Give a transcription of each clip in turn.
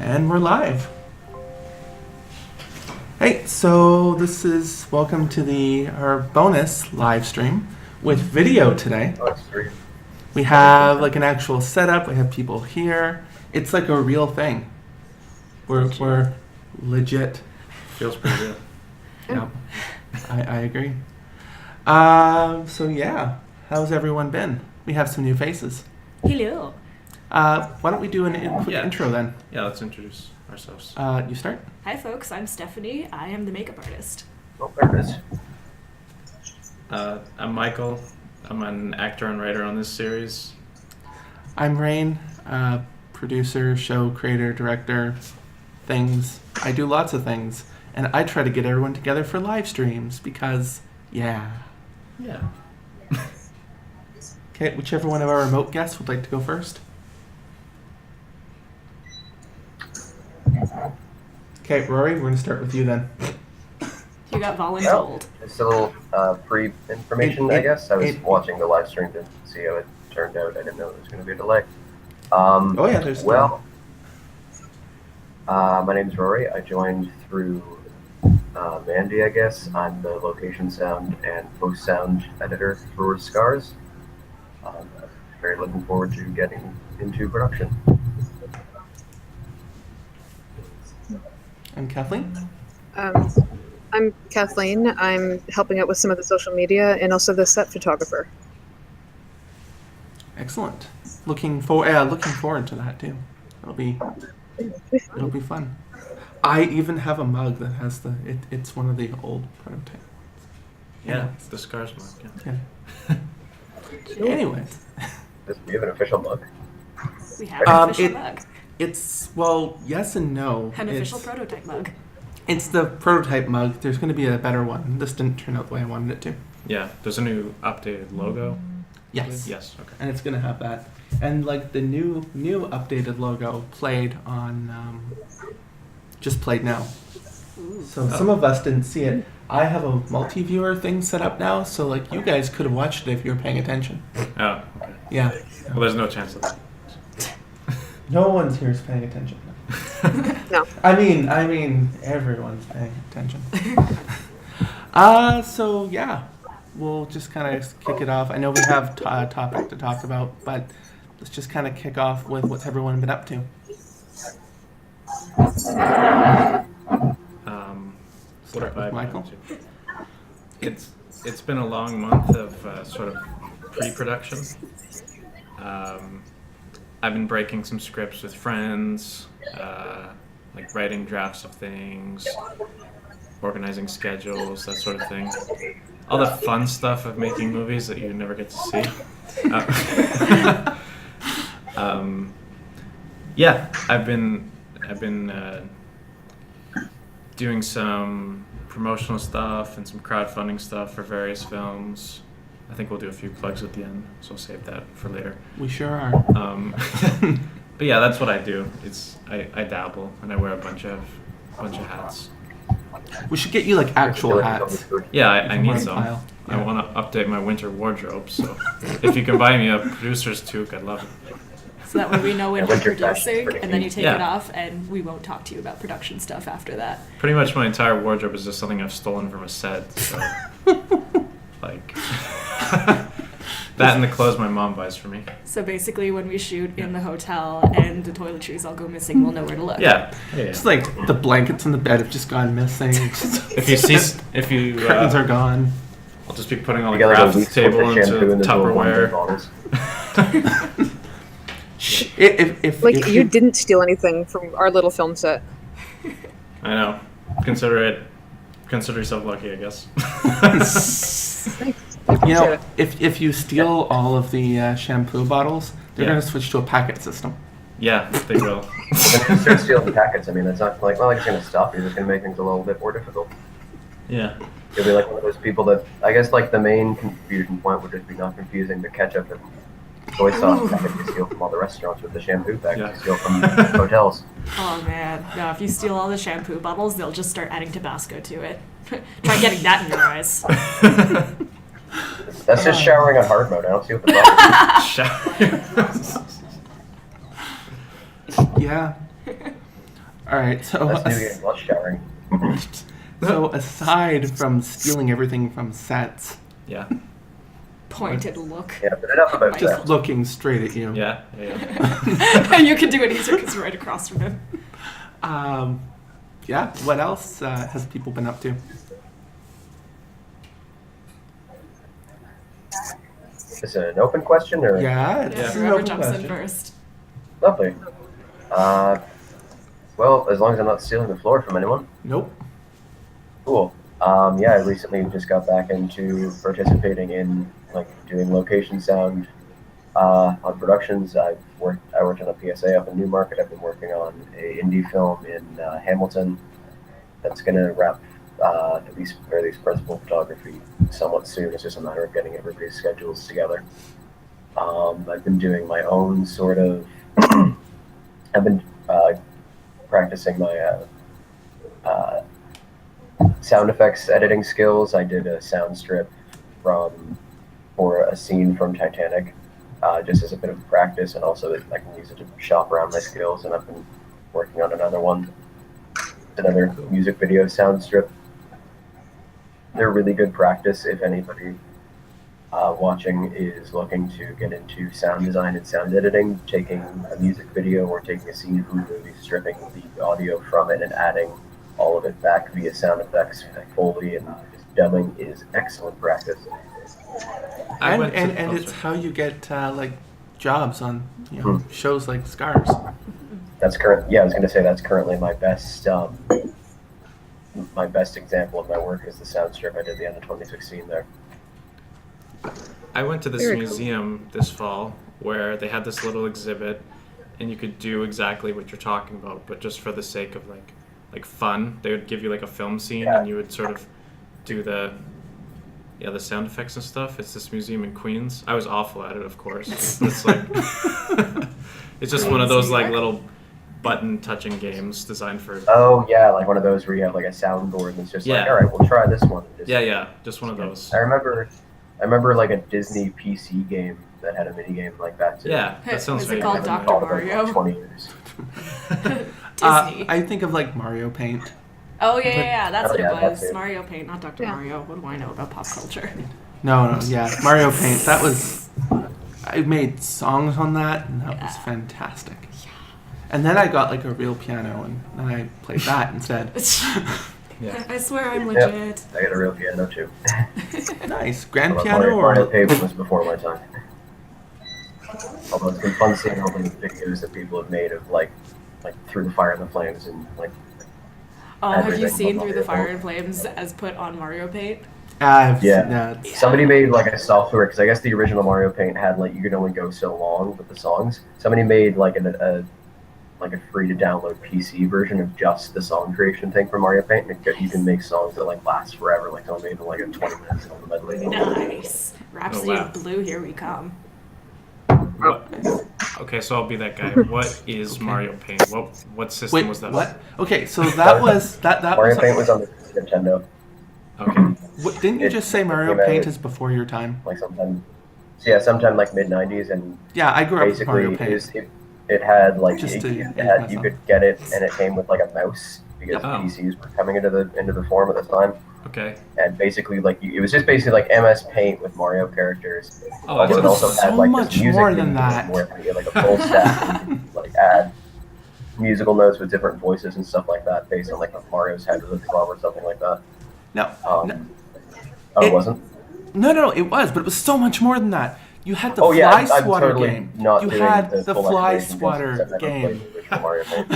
And we're live. Hey, so welcome to our bonus live stream with video today. Oh, it's three. We have like an actual setup. We have people here. It's like a real thing. We're legit. Feels pretty real. Yeah, I agree. So yeah, how's everyone been? We have some new faces. Hello. Why don't we do a quick intro then? Yeah, let's introduce ourselves. You start? Hi, folks. I'm Stephanie. I am the makeup artist. Oh, there it is. I'm Michael. I'm an actor and writer on this series. I'm Rain, producer, show creator, director, things. I do lots of things. And I try to get everyone together for live streams because, yeah. Yeah. Okay, whichever one of our remote guests would like to go first. Okay, Rory, we're going to start with you then. You got voluntold. It's a little pre-information, I guess. I was watching the live stream to see how it turned out. I didn't know there was going to be a delay. Oh yeah, there's my name's Rory. I joined through Mandy, I guess. I'm the location sound and post-sound editor for Scars. I'm very looking forward to getting into production. And Kathleen? I'm Kathleen. I'm helping out with some of the social media and also the set photographer. Excellent. Looking forward to that too. It'll be fun. I even have a mug that has it's one of the old prototype ones. Yeah, it's the Scars mug. Yeah. Anyways. Do you have an official mug? We have an official mug. It's, yes and no. An official prototype mug. It's the prototype mug. There's going to be a better one. This didn't turn out the way I wanted it to. Yeah, there's a new updated logo. Yes. Yes, okay. And it's going to have that. And like the new updated logo played on, just played now. Ooh. So some of us didn't see it. I have a multi-viewer thing set up now, so like you guys could have watched it if you were paying attention. Oh, okay. Yeah. Well, there's no chance of that. No one's here is paying attention. No. I mean, everyone's paying attention. So yeah, we'll just kind of kick it off. I know we have a topic to talk about, but let's just kind of kick off with what's everyone been up to. What have I been Michael? up to? It's been a long month of sort of pre-production. I've been breaking some scripts with friends, like writing drafts of things, organizing schedules, that sort of thing. All the fun stuff of making movies that you never get to see. Yeah, I've been doing some promotional stuff and some crowdfunding stuff for various films. I think we'll do a few plugs at the end, so I'll save that for later. We sure are. But yeah, that's what I do. I dabble and I wear a bunch of hats. We should get you like actual hats. Yeah, I You need can some. pile. I Yeah. want to update my winter wardrobe, so if you can buy me a producer's toque, I'd love it. So that way we know when Yeah, we're winter fashion is producing, pretty and then neat. you take Yeah. it off, and we won't talk to you about production stuff after that. Pretty much my entire wardrobe is just something I've stolen from a set. So, like, that and the clothes my mom buys for me. So basically, when we shoot in the hotel and the toiletries all go missing, we'll know where to look. Yeah. It's like the blankets in the bed have just gone missing. If you Curtains are gone. I'll just be putting all the You got like a craft week's table worth of shampoo into in the little Tupperware. bottles. If You didn't steal anything from our little film set. I know. Consider yourself lucky, I guess. Thanks. I You appreciate know, it. if you steal all of the shampoo bottles, they're Yeah. going to switch to a packet system. Yeah, they will. When you start stealing packets, I mean, it's not like it's going to stop you. It's going to make things a little bit more difficult. Yeah. You'll be like one of those people that, I guess, like the main confusion point would just be not confusing the ketchup and soy sauce packet you steal from all the restaurants with the shampoo packet Yeah. you steal from hotels. Oh man, no! If you steal all the shampoo bottles, they'll just start adding Tabasco to it. Try getting that in your eyes. That's just showering on hard mode. I don't see what the problem is. Yeah. All right. So That's new game. Less showering. so aside from stealing everything from sets, Yeah. Pointed look. Yeah, but enough about just that. looking straight at you. Yeah. You can do it easier because you're right across from him. Yeah. What else has people been up to? Is it an open question or? Yeah. It's Yeah, an whoever open jumps in question. first. Lovely. Well, as long as I'm not stealing the floor from anyone. Nope. Cool. Yeah, I recently just got back into participating in like doing location sound on productions. I worked on a PSA up in Newmarket. I've been working on a indie film in Hamilton that's going to wrap at least principal photography somewhat soon. It's just a matter of getting everybody's schedules together. I've been doing my own sort of. I've been practicing my sound effects editing skills. I did a sound strip for a scene from Titanic, just as a bit of practice, and also that I can use it to shop around my skills. And I've been working on another one, another music video sound strip. They're really good practice if anybody watching is looking to get into sound design and sound editing. Taking a music video or taking a scene from a movie, stripping the audio from it and adding all of it back via sound effects, Foley, and dubbing is excellent practice. And it's how you get like jobs on shows like Scars. That's current. Yeah, I was going to say that's currently my best. My best example of my work is the sound strip I did at the end of 2016 there. I went to this Very cool. museum this fall where they had this little exhibit, and you could do exactly what you're talking about, but just for the sake of like fun. They would give you like a film scene, Yeah. and you would sort of do the sound effects and stuff. It's this museum in Queens. I was awful at it, of course. It's like it's just one of those like little button touching games designed for. Oh yeah, like one of those where you have like a soundboard and it's just like, Yeah. all right, we'll try this one. Just one of those. I remember like a Disney PC game that had a mini game like that too. Yeah, that sounds Was it very called I've good. been Dr. called it, like, Mario? 20 years. Disney. I think of like Mario Paint. Oh yeah, that's Oh, what yeah, it that's was. it. Mario Paint, not Dr. Yeah. Mario. What do I know about pop culture? No, yeah, Mario Paint. That was. I made songs on that, and that was Yeah. fantastic. And then I got like a real piano, and then I played that instead. Yeah. I swear I'm Yep. legit. I got a real piano too. Nice, grand Although piano Mario or Paint was before my time. Although it's been fun seeing all the videos that people have made of like Through the Fire and the Flames and like. Oh, have you Everything seen from Through the Mario Fire and Flames as put on Mario Paint? Yeah. it's- Somebody made like a software because I guess the original Mario Paint had like you could only go so long with the songs. Somebody made like a free to download PC version of just the song creation thing for Mario Paint. And you can make songs that like last forever. Like someone made like a 20-minute song medley. Nice. Rhapsody Oh, wow. of Blue, here we come. What? Okay, so I'll be that guy. What is Okay. Mario Paint? What system Wait, was that? what? Okay, so that was that Mario was. Paint was on the Nintendo. Okay. What, didn't you It- just say it Mario came out Paint with- is before your time? Like sometime like mid '90s, and Yeah, I grew up with basically Mario Paint. it had like Just it, to it age had, you myself. could get it, and it came with like a mouse because Oh. PCs were coming into the form at the time. Okay. And basically, like it was just basically like MS Paint with Mario characters. Oh, Although It it was also had so like much this music more than medium that. where you had like a full stack, and you could, like add musical notes with different voices and stuff like that, based on like what Mario's had with the club or something like that. No, Oh, It- it wasn't. no, it was, but it was so much more than that. You had the Oh yeah, Fly I'm Swatter totally game. not You doing had the the full Fly explanation Swatter because I've never game. played the original Mario Paint.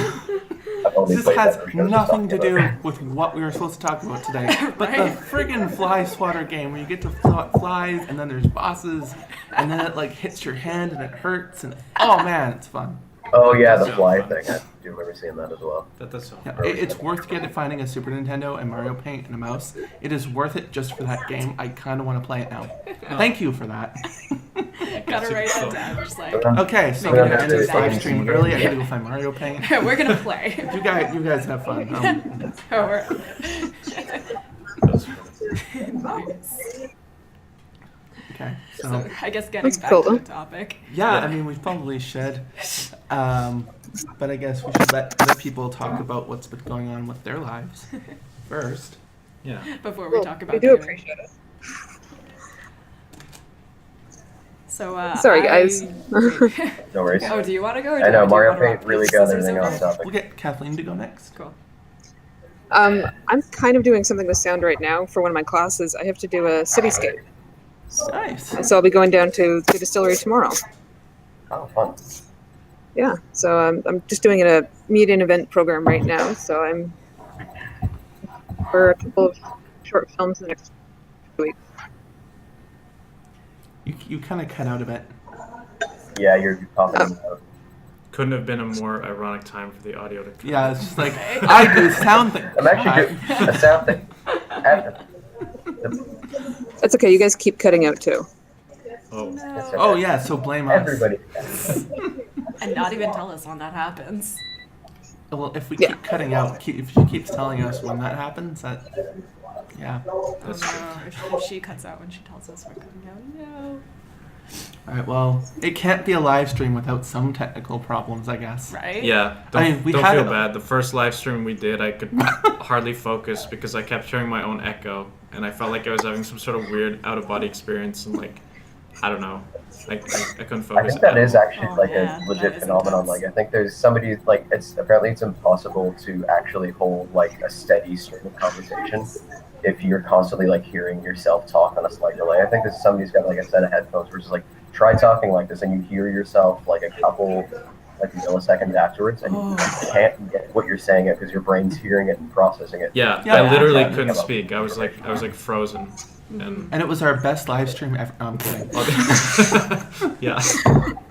I've only This played has that version I was just nothing to talking do about. with what we were supposed to talk about today. But Right. the friggin' Fly Swatter game where you get to flies and then there's bosses and then it like hits your hand and it hurts and oh man, it's fun. Oh yeah, the So fly fun. thing. I do remember seeing that as well. That does sound. Yeah, it's worth finding a Super Nintendo and Mario Paint and a mouse. It is worth it just for that game. I kind of want to play it now. Thank you for that. Gotta write that down. Just like, Okay, so I'm Make gonna it end this into live that. stream early. I gotta go find Mario Paint. we're gonna play. You guys have fun. Oh, we're- That's fun. Nice. Okay, So so I guess getting That's back cool. to the topic. yeah, I mean we probably should. But I guess we should let other people talk about what's been going on with their lives first. Yeah. Before we talk about we do gaming. appreciate it. So, Sorry, guys. wait. No worries. Oh, do you want to go? Or I know do you Mario wanna rock, Paint really paper, got scissors everything over? on topic. We'll get Kathleen to go next. Cool. I'm kind of doing something with sound right now for one of my classes. I have to do a cityscape. Nice. So I'll be going down to the distillery tomorrow. Oh, fun. Yeah, so I'm just doing a meet and event program right now. So I'm for a couple of short films the next week. You kind of cut out a bit. Yeah, you're popping out. Couldn't have been a more ironic time for the audio to come. Yeah, it's just like, I do sound thing. I'm actually doing a sound thing. That's okay. You guys keep cutting out too. Oh. That's okay. Oh, yeah, so blame us. Everybody. And not even tell us when that happens. Well, if we Yeah. keep cutting out, if she keeps telling us when that happens, yeah. That's Oh, true. no. If she cuts out when she tells us we're cutting out, no. All right, well, it can't be a live stream without some technical problems, I guess. Right? Yeah, don't, I mean, we don't had feel it- bad. The first live stream we did, I could hardly focus because I kept hearing my own echo, and I felt like I was having some sort of weird out-of-body experience, and like, I don't know, I couldn't I focus. think that at is all. actually Oh, like yeah, a legit that is phenomenon. intense. Like I think there's somebody like it's impossible to actually hold like a steady stream of conversation if you're constantly like hearing yourself talk on a slight delay. I think there's somebody's got like a set of headphones where it's just like try talking like this and you hear yourself like a couple like milliseconds afterwards and you can't get what you're saying it because your brain's hearing it and processing it. Yeah, Yeah. I literally Yeah. couldn't speak. I was like frozen, and And it was our best live stream ever. No, I'm kidding. yeah.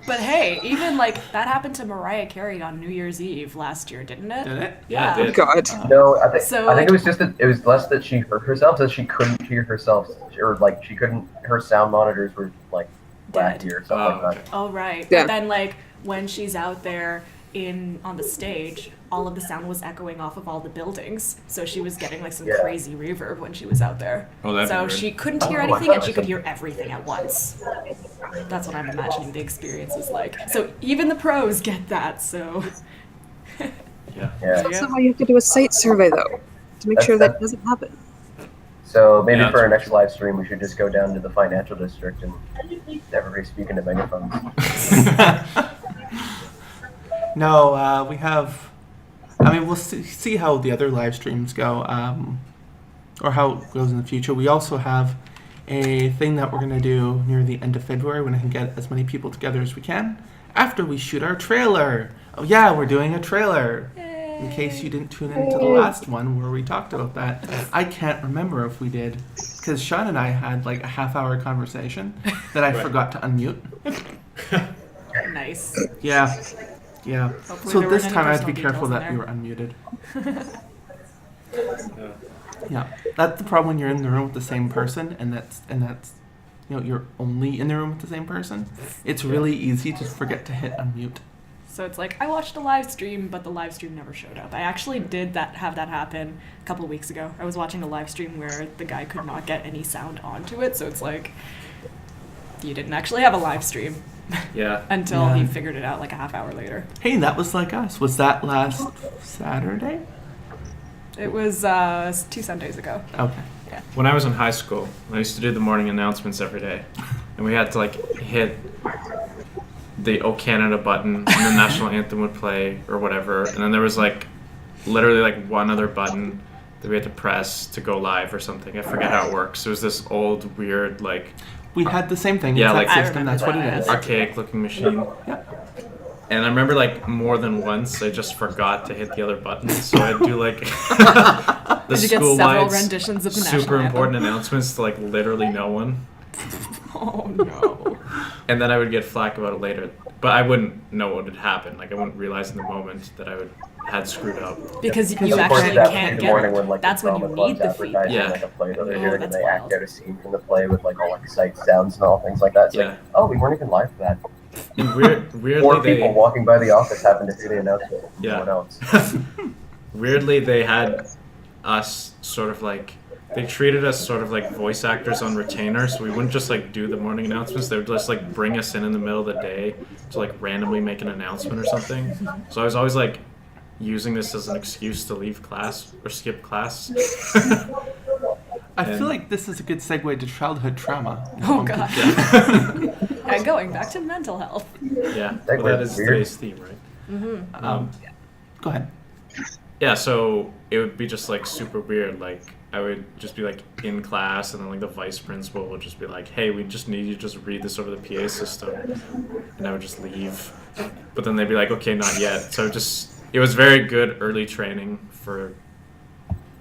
But hey, even like that happened to Mariah Carey on New Year's Eve last year, didn't it? Did it? Yeah, it did. God. No, I think So, I think like- it was just that it was less that she heard herself, that she couldn't hear herself, or like she couldn't. Her sound monitors were like Dead. wacky or something Oh, like okay. that. Oh right. Yeah. But then like when she's out there on the stage, all of the sound was echoing off of all the buildings. So she was getting like some Yeah. crazy reverb when she was out there. Oh, that'd be so weird. she couldn't hear Oh, I anything thought and she it could was hear everything at once. That's what I'm imagining the experience was like. So even the pros get that, so Yeah. Yeah. Yeah. Also, why you have to do a site survey though to make sure that doesn't happen. So maybe Yeah, for our that's next live stream, we should just go down to the financial district and everybody speak into megaphones. No, we have. I mean, we'll see how the other live streams go, or how it goes in the future. We also have a thing that we're going to do near the end of February when I can get as many people together as we can after we shoot our trailer. Oh, yeah, we're doing a trailer. In case you didn't tune into the last one where we talked about that, I can't remember if we did, because Sean and I had like a half-hour conversation that I Right. forgot to unmute. nice. Yeah. Yeah. Hopefully So there this weren't time I any had to be careful personal that you were details unmuted. Yeah. Yeah. That's the problem when you're in the room with the same person and that's you're only in the room with the same person. It's really easy to forget to hit unmute. So it's like I watched a live stream, but the live stream never showed up. I actually did have that happen a couple of weeks ago. I was watching a live stream where the guy could not get any sound onto it, so it's like you didn't actually have a live stream Yeah. until he Yeah. figured it out like a half hour later. Hey, that was like us. Was that last Saturday? It was 2 Sundays ago. Okay. When I was in high school, I used to do the morning announcements every day, and we had to like hit the "O Canada" button, and the national anthem would play or whatever, and then there was like literally like one other button that we had to press to go live or something. I forget how it works. It was this old, weird, like We had the same thing. Yeah, It's like- that I system. remember That's what it that. is. archaic-looking machine. Yep. And I remember like more than once I just forgot to hit the other button, so I'd do like the Did you get school several wide renditions of the national super anthem? important announcements to like literally no one. Oh no. And then I would get flack about it later, but I wouldn't know what had happened. Like I wouldn't realize in the moment that I had screwed up. Because Because you of course actually that can't in the get morning it. when like That's the when you drama need club's the advertising, feedback. like a play that they're Oh, doing, and that's they wild. act out a scene from the play with like all like sight sounds and all things like that. It's Yeah. like, oh, we weren't even live for that. And Four weirdly people walking by the office happened to hear the announcement. Yeah. No one else. weirdly they had us sort of like they treated us sort of like voice actors on retainer, so we wouldn't just like do the morning announcements. They would just like bring us in the middle of the day to like randomly make an announcement or something. So I was always like using this as an excuse to leave class or skip class. I feel like this is a good segue to childhood trauma. Oh god. And going back to mental health. Yeah, That well, that was is weird. today's theme, right? Go ahead. Yeah, so it would be just like super weird. Like I would just be like in class, and then like the vice principal would just be like, "Hey, we just need you to just read this over the PA system," and I would just leave. But then they'd be like, "Okay, not yet." So it was very good early training for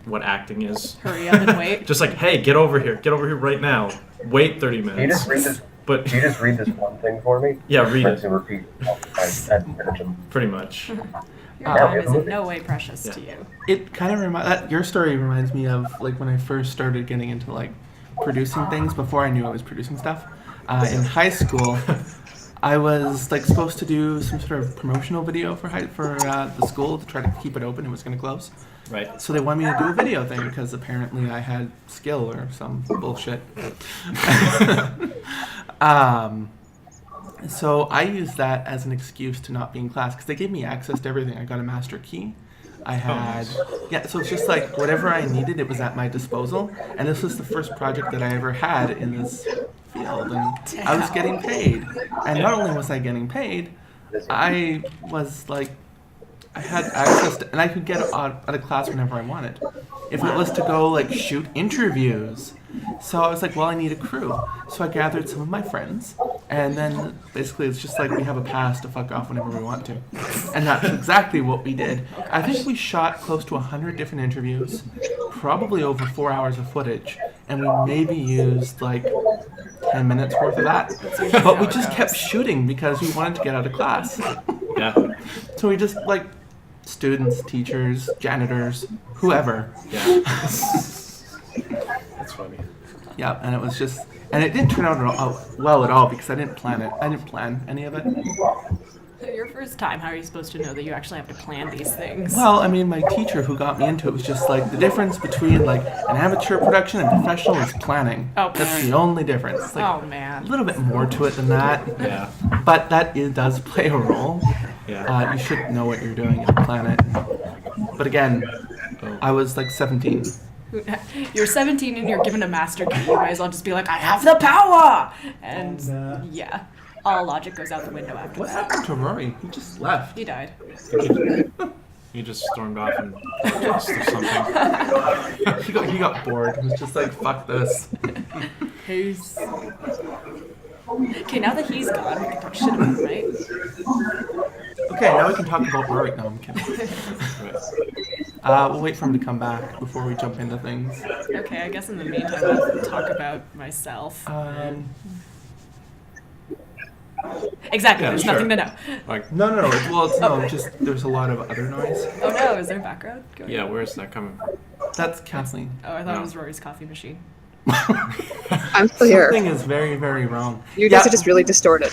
what acting is. Hurry up and wait. Just like, "Hey, get over here right now. Wait 30 Can you minutes." just read this? But Can you just read this one thing for me? yeah, read To it. repeat ad infinitum. Pretty much. Your Yeah, time we is have a in movie. no way precious Yeah. to you. It kind of your story reminds me of like when I first started getting into like producing things before I knew I was producing stuff. In high school, I was like supposed to do some sort of promotional video for the school to try to keep it open. It was going to close. Right. So they wanted me to do a video thing because apparently I had skill or some bullshit. So I used that as an excuse to not be in class because they gave me access to everything. I got a master key. I had, yeah, so it's just like whatever I needed, it was at my disposal. And this was the first project that I ever had in this field. And I was getting paid. And not only was I getting paid, I was like, I had access to, and I could get out of class whenever I wanted. If it was to go like shoot interviews. So I was like, well, I need a crew. So I gathered some of my friends, and then basically it's just like we have a pass to fuck off whenever we want to. And that's exactly what we did. I think we shot close to 100 different interviews, probably over 4 hours of footage, and we maybe used like 10 minutes worth of that. But we just kept shooting because we wanted to get out of class. Yeah. So we just like students, teachers, janitors, whoever. Yeah. That's funny. Yeah, and it was just, and it didn't turn out well at all because I didn't plan it. I didn't plan any of it. Your first time, how are you supposed to know that you actually have to plan these things? Well, I mean, my teacher who got me into it was just like the difference between like an amateur production and professional is planning. Oh. That's the only difference. Like, Oh a man. little bit more to it than that, Yeah. but does play a role. Yeah. You should know what you're doing and plan it. But again, I was like 17. You're 17 and you're given a master key. You might as well just be like, I have the power! And yeah, all logic goes out the window after What that. happened to Rory? He just left. He died. He just stormed off and kissed or something. He got bored. He was just like, fuck this. Peace. Okay, now that he's gone, we can talk shit about him, right? Okay, now we can talk about Rory. No, I'm kidding. We'll wait for him to come back before we jump into things. Okay, I guess in the meantime, I'll talk about myself. Exactly, Yeah, there's sure. nothing to know. Like, No, just there's a lot of other noise. Oh no, is there background going yeah, on? where is that coming from? That's Kathleen. Oh, I thought No. it was Rory's coffee machine. I'm still here. Something is very, very wrong. You guys are just really distorted.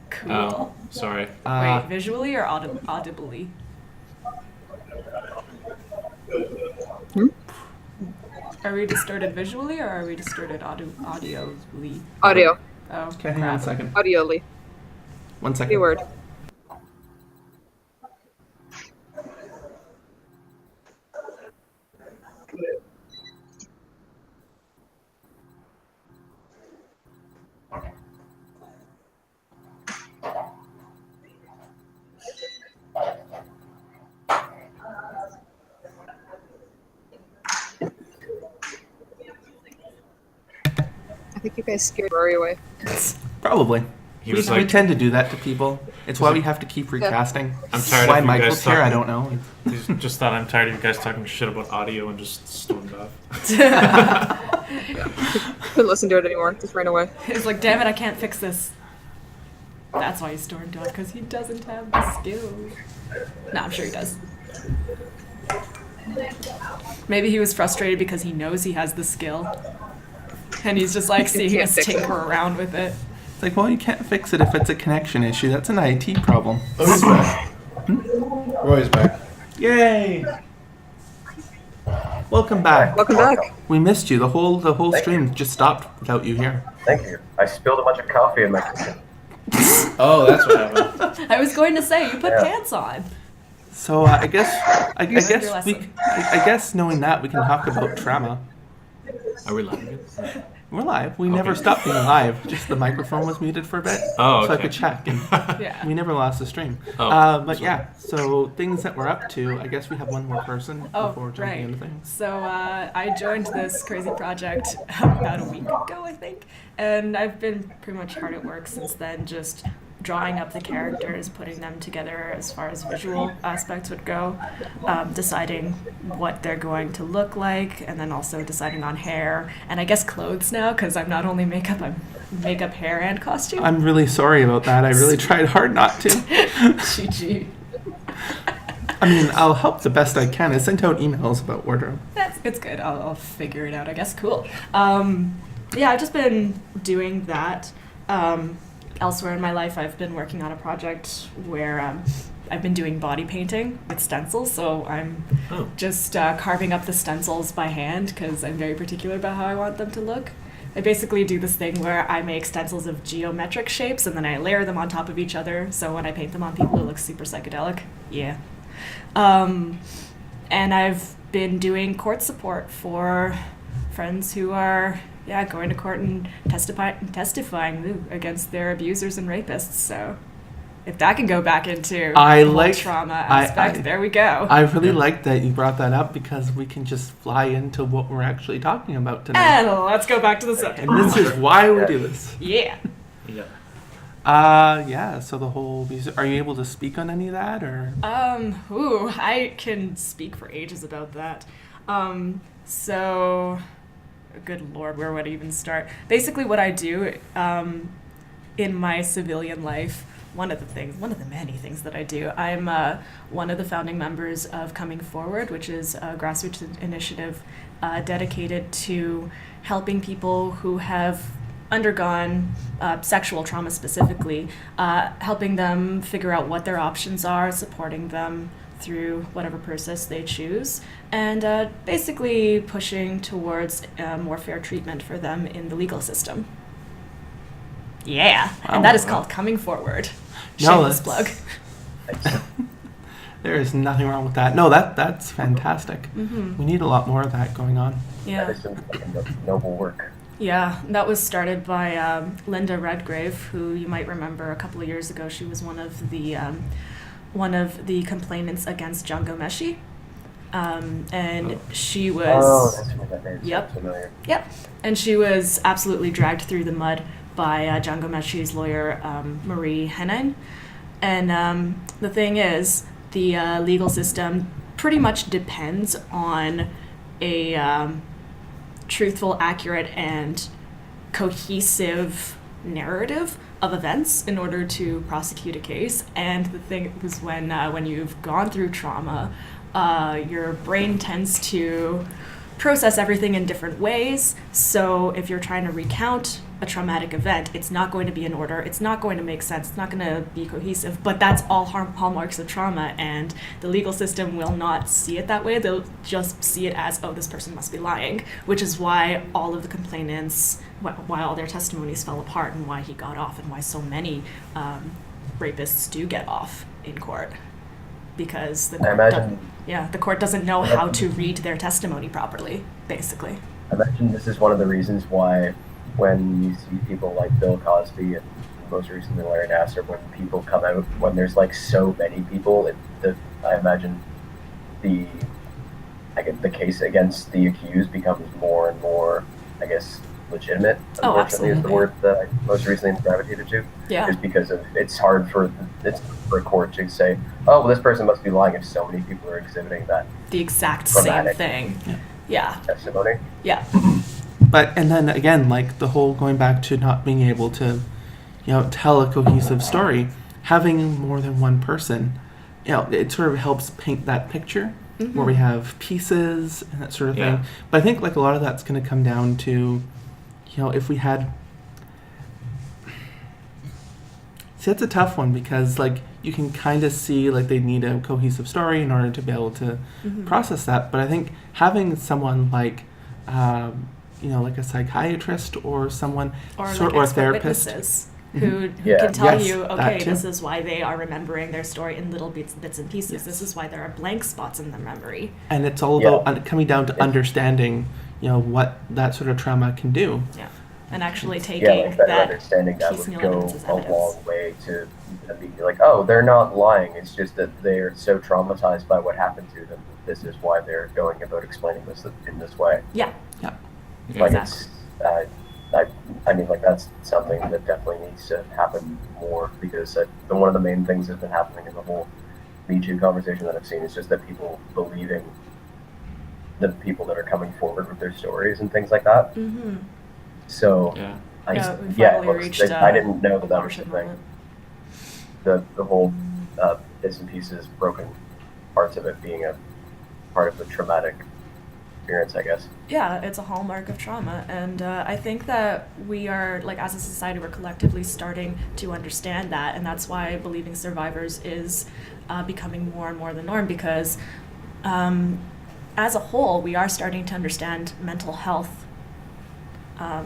Cool. Oh, sorry. Wait, visually or audibly? Are we distorted visually or are we distorted audioly? Audio. Oh, Okay, hang on a crap. second. Audioly. One second. Keyword. I think you guys scared Rory away. Probably. He We was like, tend to do that to people. It's why we have to keep recasting. I'm tired Why of you Michael's guys here, I talking. don't know. he just thought I'm tired of you guys talking shit about audio and just stormed off. Couldn't listen to it anymore. Just ran away. He's like, damn it, I can't fix this. That's why he's stormed off, because he doesn't have the skills. No, I'm sure he does. Maybe he was frustrated because he knows he has the skill. And he's just like seeing can't us fix it. tinker around with it. It's like, well, you can't fix it if it's a connection issue. That's an IT problem. Oh, he's back. Roy's back. Yay! Welcome back. Welcome back. We missed you. The whole Thank stream just stopped without you here. Thank you. I spilled a bunch of coffee in my kitchen. Oh, that's what happened. I was going to say you put Yeah. pants on. So I guess learned your lesson. I guess knowing that we can talk about trauma. Are we live again? We're live. We never stopped being live. Just the microphone was muted for a bit, Oh, so I okay. could check, and Yeah. we never lost the stream. Oh, But yeah, so things that we're up to. I guess we have one more person Oh, before jumping right. into things. So I joined this crazy project about a week ago, I think, and I've been pretty much hard at work since then, just drawing up the characters, putting them together as far as visual aspects would go, deciding what they're going to look like, and then also deciding on hair, and I guess clothes now, because I'm not only makeup, I'm makeup, hair, and costume. I'm really sorry about that. I really tried hard not to. GG. I mean, I'll help the best I can. I sent out emails about wardrobe. It's good. I'll figure it out, I guess. Cool. Yeah, I've just been doing that. Elsewhere in my life, I've been working on a project where I've been doing body painting with stencils. So I'm just carving up the stencils by hand because I'm very particular about how I want them to look. I basically do this thing where I make stencils of geometric shapes and then I layer them on top of each other. So when I paint them on people, it looks super psychedelic. Yeah. And I've been doing court support for friends who are going to court and testifying against their abusers and rapists. So if that can go back into I the whole like- trauma aspect, there we go. I really like that you brought that up because we can just fly into what we're actually talking about tonight. And let's go back to the subject. And this is why we do this. Yeah. Yeah. Yeah, so the whole music, are you able to speak on any of that or? I can speak for ages about that. So, good lord, where would I even start? Basically what I do, in my civilian life, one of the many things that I do, I'm one of the founding members of Coming Forward, which is a grassroots initiative dedicated to helping people who have undergone sexual trauma specifically, helping them figure out what their options are, supporting them through whatever process they choose, and basically pushing towards more fair treatment for them in the legal system. Yeah, and that is called Coming Forward. No, Shameless plug. There is nothing wrong with that. No, that's fantastic. Mm-hmm. We need a lot more of that going on. Yeah. That is some fucking noble work. Yeah, that was started by Linda Redgrave, who you might remember a couple of years ago. She was one of the complainants against Django Meshi, and she was. Oh, that's what that is. Yep. Sounds familiar. Yep, and she was absolutely dragged through the mud by Django Meshi's lawyer, Marie Henin. And the thing is, the legal system pretty much depends on a truthful, accurate, and cohesive narrative of events in order to prosecute a case. And the thing was when you've gone through trauma, your brain tends to process everything in different ways. So if you're trying to recount a traumatic event, it's not going to be in order, it's not going to make sense, it's not going to be cohesive, but that's all hallmarks of trauma, and the legal system will not see it that way. They'll just see it as, oh, this person must be lying, which is why all of the complainants, why all their testimonies fell apart, and why he got off, and why so many rapists do get off in court. Because the court doesn't know how to read their testimony properly, basically. I imagine this is one of the reasons why when you see people like Bill Cosby and most recently Larry Nassar, when people come out, when there's like so many people, I imagine the case against the accused becomes more and more, I guess, legitimate. Oh, Unfortunately, is the absolutely. word that I most recently gravitated to. Yeah. Just because it's hard for a court to say, oh, well, this person must be lying if so many people are exhibiting that The exact same Dramatic. thing. Yeah. testimony. Yeah. But, and then again, like the whole going back to not being able to, tell a cohesive story, having more than one person, it sort of helps paint that picture where we have pieces and that sort of Yeah. thing. But I think like a lot of that's going to come down to, if we had See, that's a tough one because, like, you can kind of see, like, they need a cohesive story in order to be able to process that. But I think having someone like, like a psychiatrist or someone, or or like a expert therapist. witnesses who Yeah. can tell Yes, you, that okay, too. this is why they are remembering their story in little bits and pieces. Yes. This is why there are blank spots in their memory. And it's all about coming down to understanding, what that sort of trauma can do. Yeah, and actually taking Like better that understanding that would piecemeal go evidence as a evidence. long way to be like, oh, they're not lying. It's just that they're so traumatized by what happened to them. This is why they're going about explaining this in this way. Yeah. Like Exactly. I mean, like that's something that definitely needs to happen more because one of the main things that's been happening in the whole Me Too conversation that I've seen is just that people believing the people that are coming forward with their stories and things like that. Mm-hmm. So Yeah. I We finally reached I didn't know that that was the watershed thing. moment. The whole bits and pieces, broken parts of it being a part of the traumatic experience, I guess. Yeah, it's a hallmark of trauma, and I think that we are, like, as a society, we're collectively starting to understand that, and that's why believing survivors is becoming more and more the norm, because as a whole, we are starting to understand mental health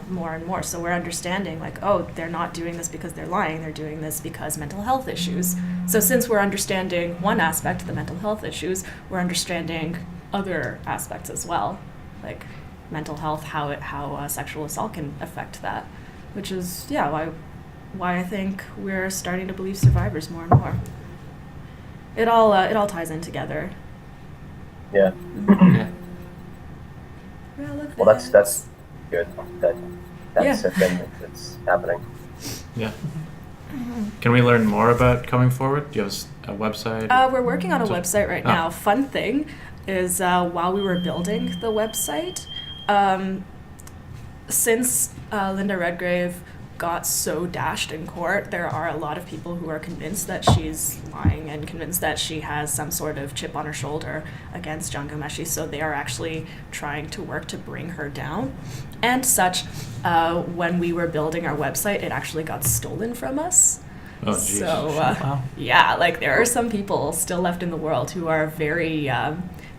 more and more. So we're understanding, like, oh, they're not doing this because they're lying, they're doing this because mental health issues. So since we're understanding one aspect, the mental health issues, we're understanding other aspects as well, like mental health, how sexual assault can affect that, which is why I think we're starting to believe survivors more and more. It all ties in together. Yeah. Yeah. Well, that's good. That's a thing that's happening. Yeah. Can we learn more about coming forward? Do you have a website? We're working on a So- website right now. Fun thing is, while we were building the website, since Linda Redgrave got so dashed in court, there are a lot of people who are convinced that she's lying and convinced that she has some sort of chip on her shoulder against John Gomeshi, so they are actually trying to work to bring her down. And such, when we were building our website, it actually got stolen from us. Oh, jeez. So, Wow. yeah, like there are some people still left in the world who are very,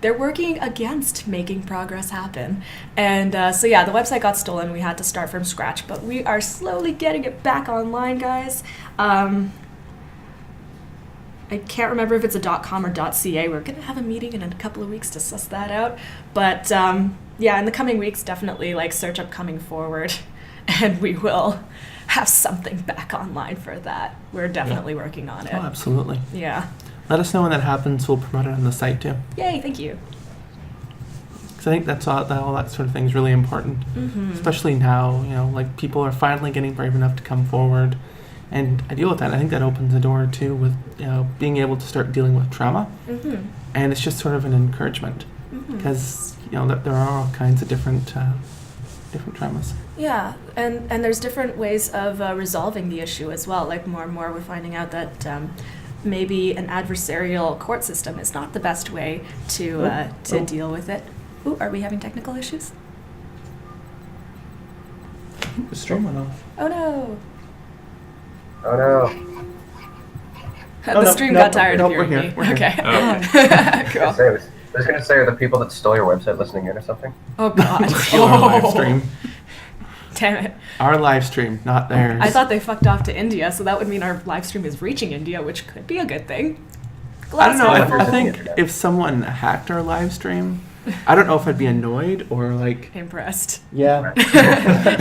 they're working against making progress happen. And so, yeah, the website got stolen. We had to start from scratch, but we are slowly getting it back online, guys. I can't remember if it's a .com or .ca. We're going to have a meeting in a couple of weeks to suss that out. But, yeah, in the coming weeks, definitely, like, search up Coming Forward, and we will have something back online for that. We're definitely working on it. Oh, absolutely. Yeah. Let us know when that happens. We'll promote it on the site too. Yay, thank you. Because I think that's all that sort of thing is really important, especially now. Like people are finally getting brave enough to come forward, and I deal with that. I think that opens the door too with being able to start dealing with trauma, and it's just sort of an encouragement because that there are all kinds of different traumas. Yeah, and there's different ways of resolving the issue as well. Like more and more we're finding out that maybe an adversarial court system is not the best way to deal with it. Ooh, are we having technical issues? The stream went off. Oh no! Oh no. The stream got tired of we're hearing here. me. We're here. Okay. I Cool. was going to say, are the people that stole your website listening in or something? Oh god. Stealing our live stream. Damn it. Our live stream, not theirs. I thought they fucked off to India, so that would mean our live stream is reaching India, which could be a good thing. I don't know. Glasgow. I think if someone hacked our live stream, I don't know if I'd be annoyed or like. Impressed. Yeah.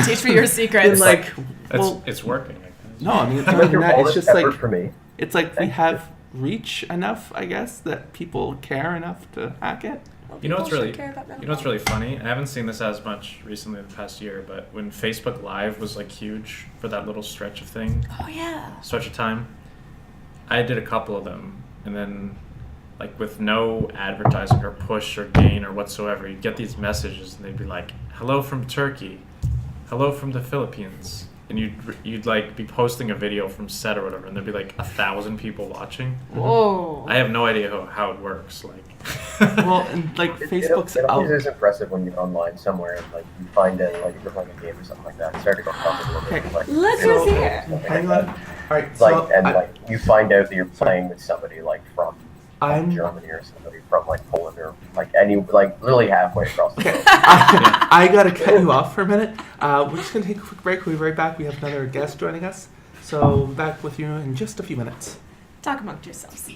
Teach me your secrets. It's like, well, It's working. no, I mean it's You not went even through that. all It's this just effort like for me. it's like we Thank have reach enough, I guess, that people care enough to hack it. Well, You know what's people really should care about mental you know what's health. really funny? I haven't seen this as much recently in the past year, but when Facebook Live was like huge for that little stretch of time, I did a couple of them, and then like with no advertising or push or gain or whatsoever, you'd get these messages and they'd be like, "Hello from Turkey, hello from the Philippines," and you'd like be posting a video from set or whatever, and there'd be like 1,000 people watching. Whoa. I have no idea how it works. Like, Well, and like Facebook's It always out. is impressive when you're online somewhere and like you find it, like you're playing a game or something like that. Start to go a little bit. Okay. Like, Look So- who's here. something Hang like on. that. All right, Like, so and like you find out that you're playing with somebody like from I'm Germany or somebody from like Poland or like like literally halfway across the okay. world. I gotta cut you off for a minute. We're just gonna take a quick break. We'll be right back. We have another guest joining us, so we'll be back with you in just a few minutes. Talk amongst yourselves.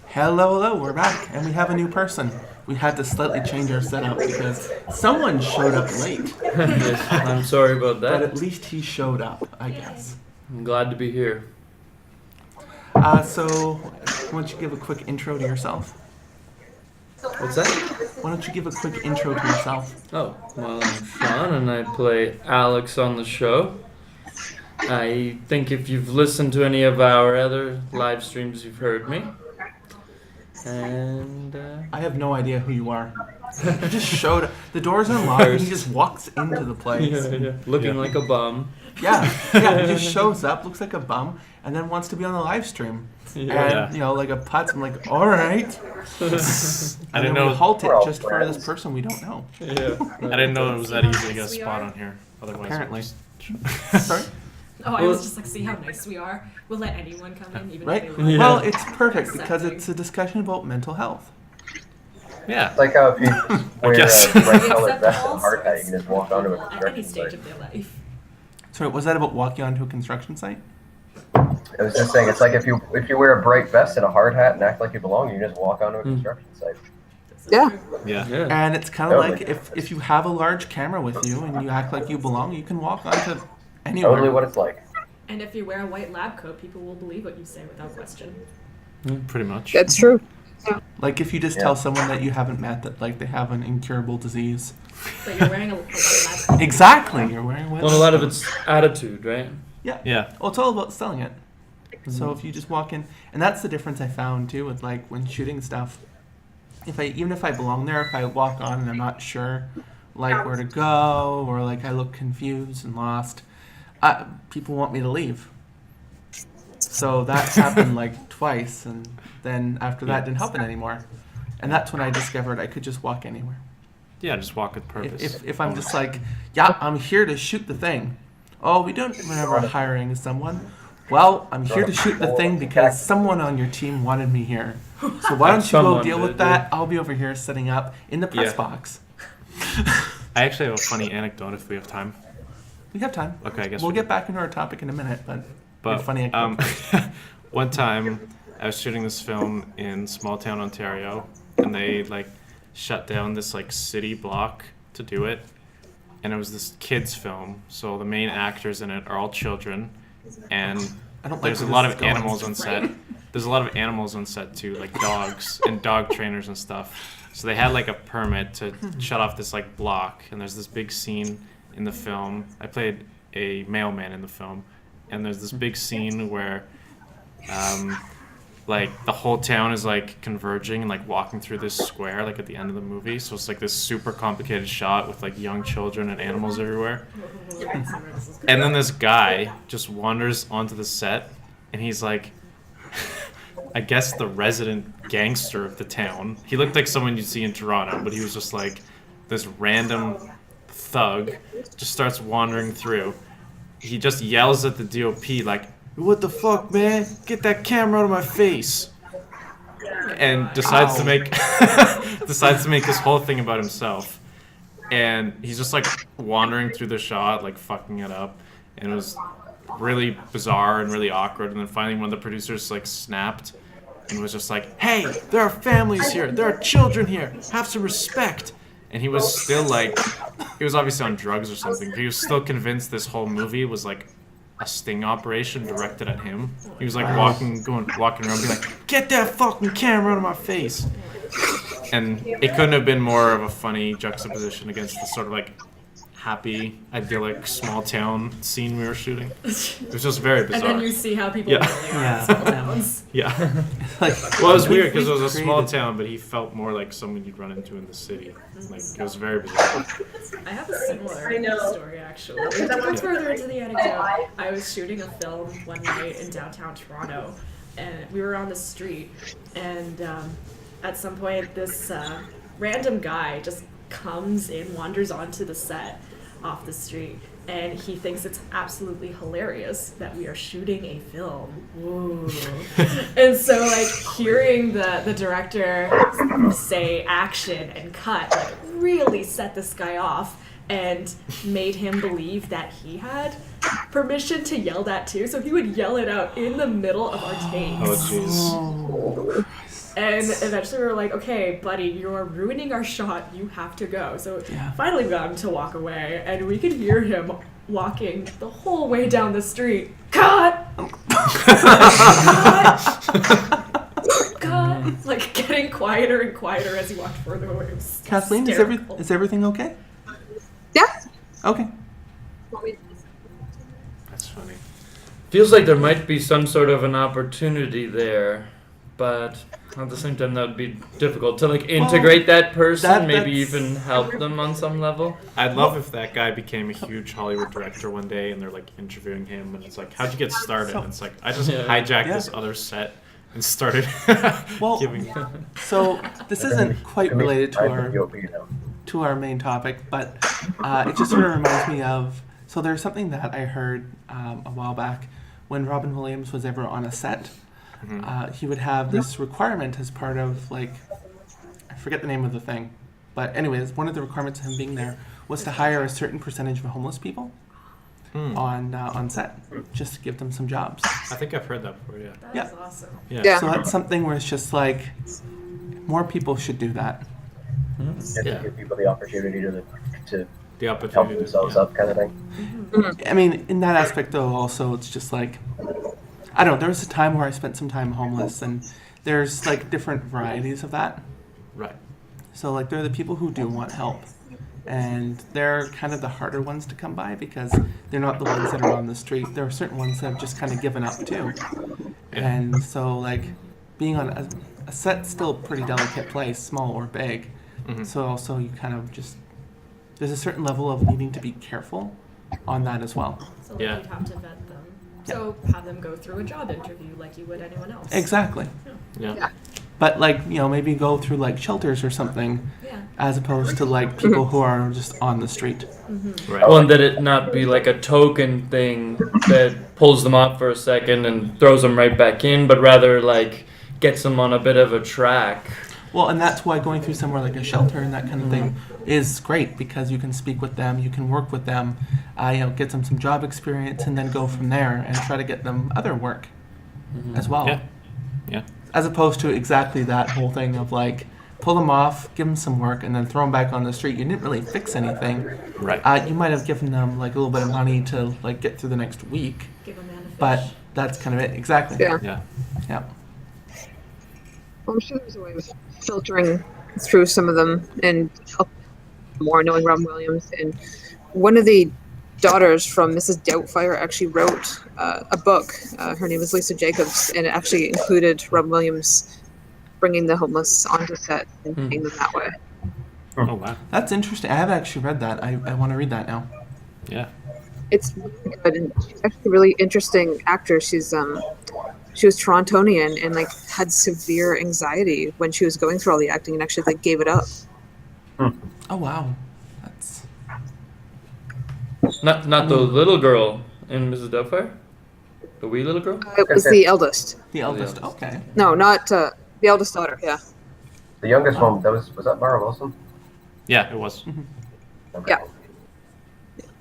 Hello, we're back, and we have a new person. We had to slightly change our setup because someone showed up late, Yes, I'm sorry about but that. at least he showed up, I guess. I'm glad to be here. So, why don't you give a quick intro to yourself? What's that? Why don't you give a quick intro to yourself? Oh, well, I'm Sean, and I play Alex on the show. I think if you've listened to any of our other live streams, you've heard me. And, I have no idea who you are. He just showed up. The door's unlocked and he just walks into the place. looking like a bum. Yeah, he just shows up, looks like a bum, and then wants to be on the live stream. And, like a putz, I'm like, all right. I didn't We know. halt it We're all just for this person we don't know. I didn't know it was that easy to get a spot on here. Otherwise, Apparently. we'd Sorry? Oh, I was just like, see how nice we are. We'll let anyone come in, even Right? if they look. Well, it's perfect because it's a discussion about mental health. Yeah. It's like how if you just wear guess. a bright colored Accept vest all and hard hat, you sorts can just walk onto a at any construction stage site. of their life. Sorry, was that about walking onto a construction site? I was just saying, it's like if you wear a bright vest and a hard hat and act like you belong, you just walk onto a construction site. This is Yeah. true. Yeah. Yeah. And it's kind of Totally. like if you have a large camera with you and you act like you belong, you can walk onto anywhere. Totally what it's like. And if you wear a white lab coat, people will believe what you say without question. Pretty much. That's true. Like if you just Yeah. tell someone that you haven't met that like they have an incurable disease. But you're wearing a white lab coat. Exactly, you're wearing white. Well, a lot of it's attitude, right? Yeah. Well, it's all about selling it. So if you just walk in, and that's the difference I found too with like when shooting stuff. Even if I belong there, if I walk on and I'm not sure like where to go or like I look confused and lost, people want me to leave. So that happened like twice, and then after that didn't happen anymore. And that's when I discovered I could just walk anywhere. Yeah. Just walk with purpose. If I'm just like, yeah, I'm here to shoot the thing. Oh, we don't remember hiring someone. Well, I'm here to shoot the thing because someone on your team wanted me here. So why don't you go Someone deal with did, that? I'll be over here setting up in the press Yeah. box. I actually have a funny anecdote if we have time. We have time. Okay, I guess We'll we get back into our topic in a minute, but But funny. one time, I was shooting this film in small town Ontario, and they like shut down this like city block to do it, and it was this kids film. So the main actors in it are all children, and I don't like there's a where lot this of is going. animals on set. There's a lot of animals on set too, like dogs and dog trainers and stuff. So they had like a permit to shut off this like block, and there's this big scene in the film. I played a mailman in the film, and there's this big scene where like the whole town is like converging and like walking through this square like at the end of the movie. So it's like this super complicated shot with like young children and animals everywhere. And then this guy just wanders onto the set, and he's like, I guess the resident gangster of the town. He looked like someone you'd see in Toronto, but he was just like this random thug, just starts wandering through. He just yells at the DOP like, "What the fuck, man? Get that camera out of my face!" And decides to make this whole thing about himself. And he's just like wandering through the shot, like fucking it up, and it was really bizarre and really awkward. And then finally, one of the producers like snapped and was just like, "Hey, there are families here. There are children here. Have some respect." And he was still like, he was obviously on drugs or something, but he was still convinced this whole movie was like a sting operation directed at him. He was like walking around being like, "Get that fucking camera out of my face." And it couldn't have been more of a funny juxtaposition against the sort of like happy, idyllic, small town scene we were shooting. It was just very And bizarre. then you see how people Yeah. really are in small towns. Yeah. Like, Well, it was weird because it was a we've small created- town, but he felt more like someone you'd run into in the city. Like, it was very bizarre. I have a similar story actually. To go further into the anecdote, I was shooting a film one night in downtown Toronto, and we were on the street, and at some point this random guy just comes in, wanders onto the set off the street, and he thinks it's absolutely hilarious that we are shooting a film. Ooh. And so like hearing the director say action and cut like really set this guy off and made him believe that he had permission to yell that too. So he would yell it out in the middle of our takes. Oh, jeez. And eventually we were like, okay, buddy, you're ruining our shot. You have to go. So finally we got him to walk away, and we could hear him walking the whole way down the street. Cut! Cut! Like getting quieter and quieter as he walked further away. It was Kathleen, hysterical. is everything okay? Yeah. Okay. That's funny. Feels like there might be some sort of an opportunity there, but at the same time that would be difficult to like integrate that person, maybe that's- even help them on some level. I'd love if that guy became a huge Hollywood director one day and they're like interviewing him and it's like, how'd you get started? And it's like, I just hijacked this other set and started Well, giving. So this isn't quite related to our our. our main topic, but it just sort of reminds me of. So there's something that I heard a while back when Robin Williams was ever on a set. He would have this requirement as part of like, I forget the name of the thing, but anyways, one of the requirements of him being there was to hire a certain percentage of homeless people on set, just to give them some jobs. I think I've heard that before, yeah. That is awesome. Yeah. So that's something where it's just like, more people should do that. And to give people the opportunity to The help opportunity. themselves up, kind of thing. I mean, in that aspect though, also it's just like, I don't know. There was a time where I spent some time homeless, and there's like different varieties of that. Right. So like, there are the people who do want help, and they're kind of the harder ones to come by because they're not the ones that are on the street. There are certain ones that have just kind of given up too. And so like, being on a set's still a pretty delicate place, small or big. So also you kind of just, there's a certain level of needing to be careful on that as well. So like Yeah. you'd have to vet them. So have them go through a job interview like you would anyone else. Exactly. Yeah. But like, maybe go through like shelters or something, Yeah. as opposed to like people who are just on the street. Right. Well, and that it not be like a token thing that pulls them off for a second and throws them right back in, but rather like gets them on a bit of a track. Well, and that's why going through somewhere like a shelter and that kind of thing is great, because you can speak with them, you can work with them, get them some job experience, and then go from there and try to get them other work as well. Yeah. Yeah. As opposed to exactly that whole thing of like, pull them off, give them some work, and then throw them back on the street. You didn't really fix anything. Right. You might have given them like a little bit of money to like get through the next week, Give a man a fish. but that's kind of it. Exactly. Yeah. Yeah. Yeah. Well, I'm sure there's a way of filtering through some of them and help more, knowing Robin Williams. And one of the daughters from Mrs. Doubtfire actually wrote a book. Her name is Lisa Jacobs, and it actually included Robin Williams bringing the homeless onto set and paying them that way. Oh, wow. That's interesting. I haven't actually read that. I want to read that now. Yeah. It's really good, and she's actually a really interesting actor. She was Torontonian and like had severe anxiety when she was going through all the acting, and actually like gave it up. Oh wow, that's Not the little girl in Mrs. Doubtfire? The wee little girl? It was the eldest. the eldest. eldest. Okay. No, not the eldest daughter. Yeah. The youngest one, was that Mara Wilson? Yeah, it was. Okay. Yeah.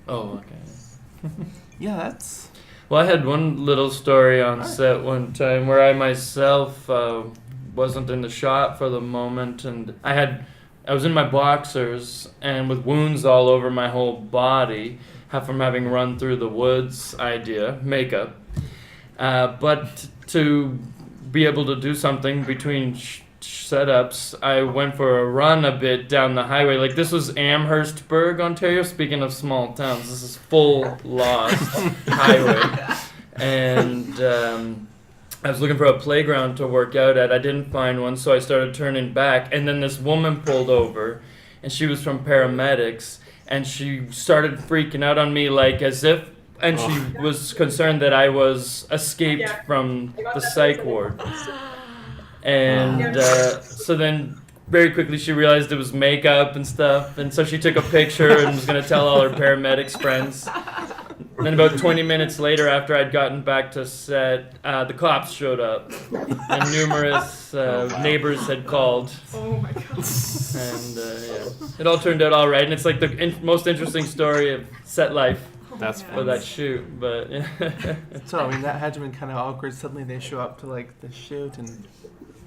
Oh, okay. Yeah, that's. Well, I had one little story on set one time where I myself wasn't in the shot for the moment, and I was in my boxers and with wounds all over my whole body, half from having run through the woods, makeup. But to be able to do something between setups, I went for a run a bit down the highway. Like, this was Amherstburg, Ontario. Speaking of small towns, this is full lost highway. And I was looking for a playground to work out at. I didn't find one, so I started turning back. And then this woman pulled over, and she was from paramedics, and she started freaking out on me like as if, and she was concerned that I was escaped from the psych ward. And so then very quickly she realized it was makeup and stuff, and so she took a picture and was going to tell all her paramedics friends. And then about 20 minutes later, after I'd gotten back to set, the cops showed up, and numerous neighbors had called. Oh my god. And yeah, it all turned out all right, and it's like the most interesting story of set life That's for that shoot. But yeah. So I mean, that had to have been kind of awkward. Suddenly they show up to like the shoot, and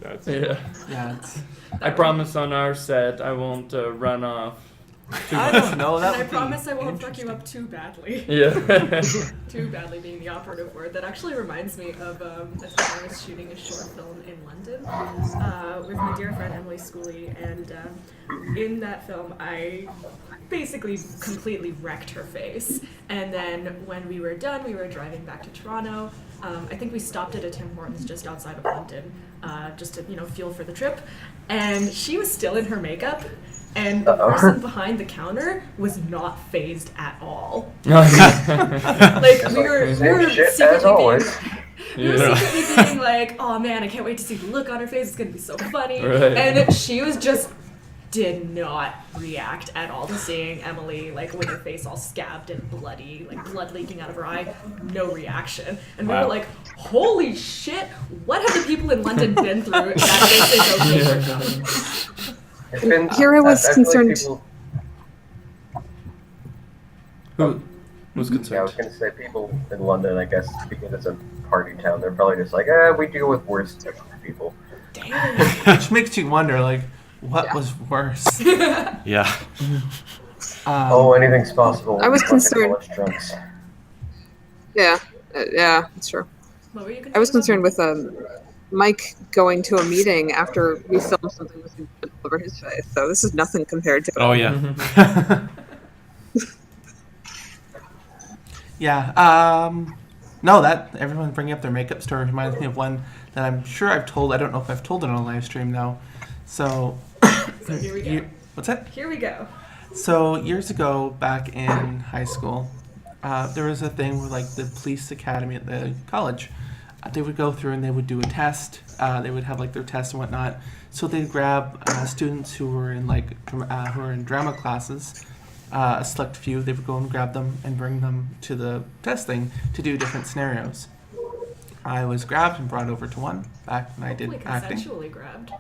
That's Yeah. Yeah, it's, I promise on our set I won't run off too I much. don't know. That And I would be promise I won't fuck you interesting. up too badly. Yeah. Too badly being the operative word. That actually reminds me of a time I was shooting a short film in London with my dear friend Emily Schooley, and in that film I basically completely wrecked her face. And then when we were done, we were driving back to Toronto. I think we stopped at a Tim Hortons just outside of London, just to fuel for the trip. And she was still in her makeup. And the person behind the counter was not phased at all. Like we were shit as secretly always. we were secretly being like, oh man, I can't wait to see the look on her face. It's gonna be so funny. Right. And she was just did not react at all to seeing Emily like with her face all scabbed and bloody, like blood leaking out of her eye. No reaction. And we were like, holy shit, what have the people in London been through that this is okay for them? It's been, Here I was feel like concerned. people- Who's Yeah, I concerned? was gonna say people in London, I guess, because it's a party town, they're probably just like, we deal with worse people. Damn. Which makes you wonder, like, what was worse? Yeah. Anything's possible. I was Fucking concerned- college drunks. Yeah, yeah, that's true. What were you I was concerned about? with Mike going to a meeting after we filmed something with him over his face. So this is nothing compared to. Oh yeah. Yeah. No, that everyone bringing up their makeup story reminds me of one that I'm sure I've told. I don't know if I've told it on a live stream though. So, So here we go. what's that? Here we go. So years ago, back in high school, there was a thing with like the police academy at the college. They would go through and they would do a test. They would have like their tests and whatnot. So they'd grab students who were in who were in drama classes, a select few. They would go and grab them and bring them to the testing to do different scenarios. I was grabbed and brought over to one back when I did Like acting. consensually grabbed.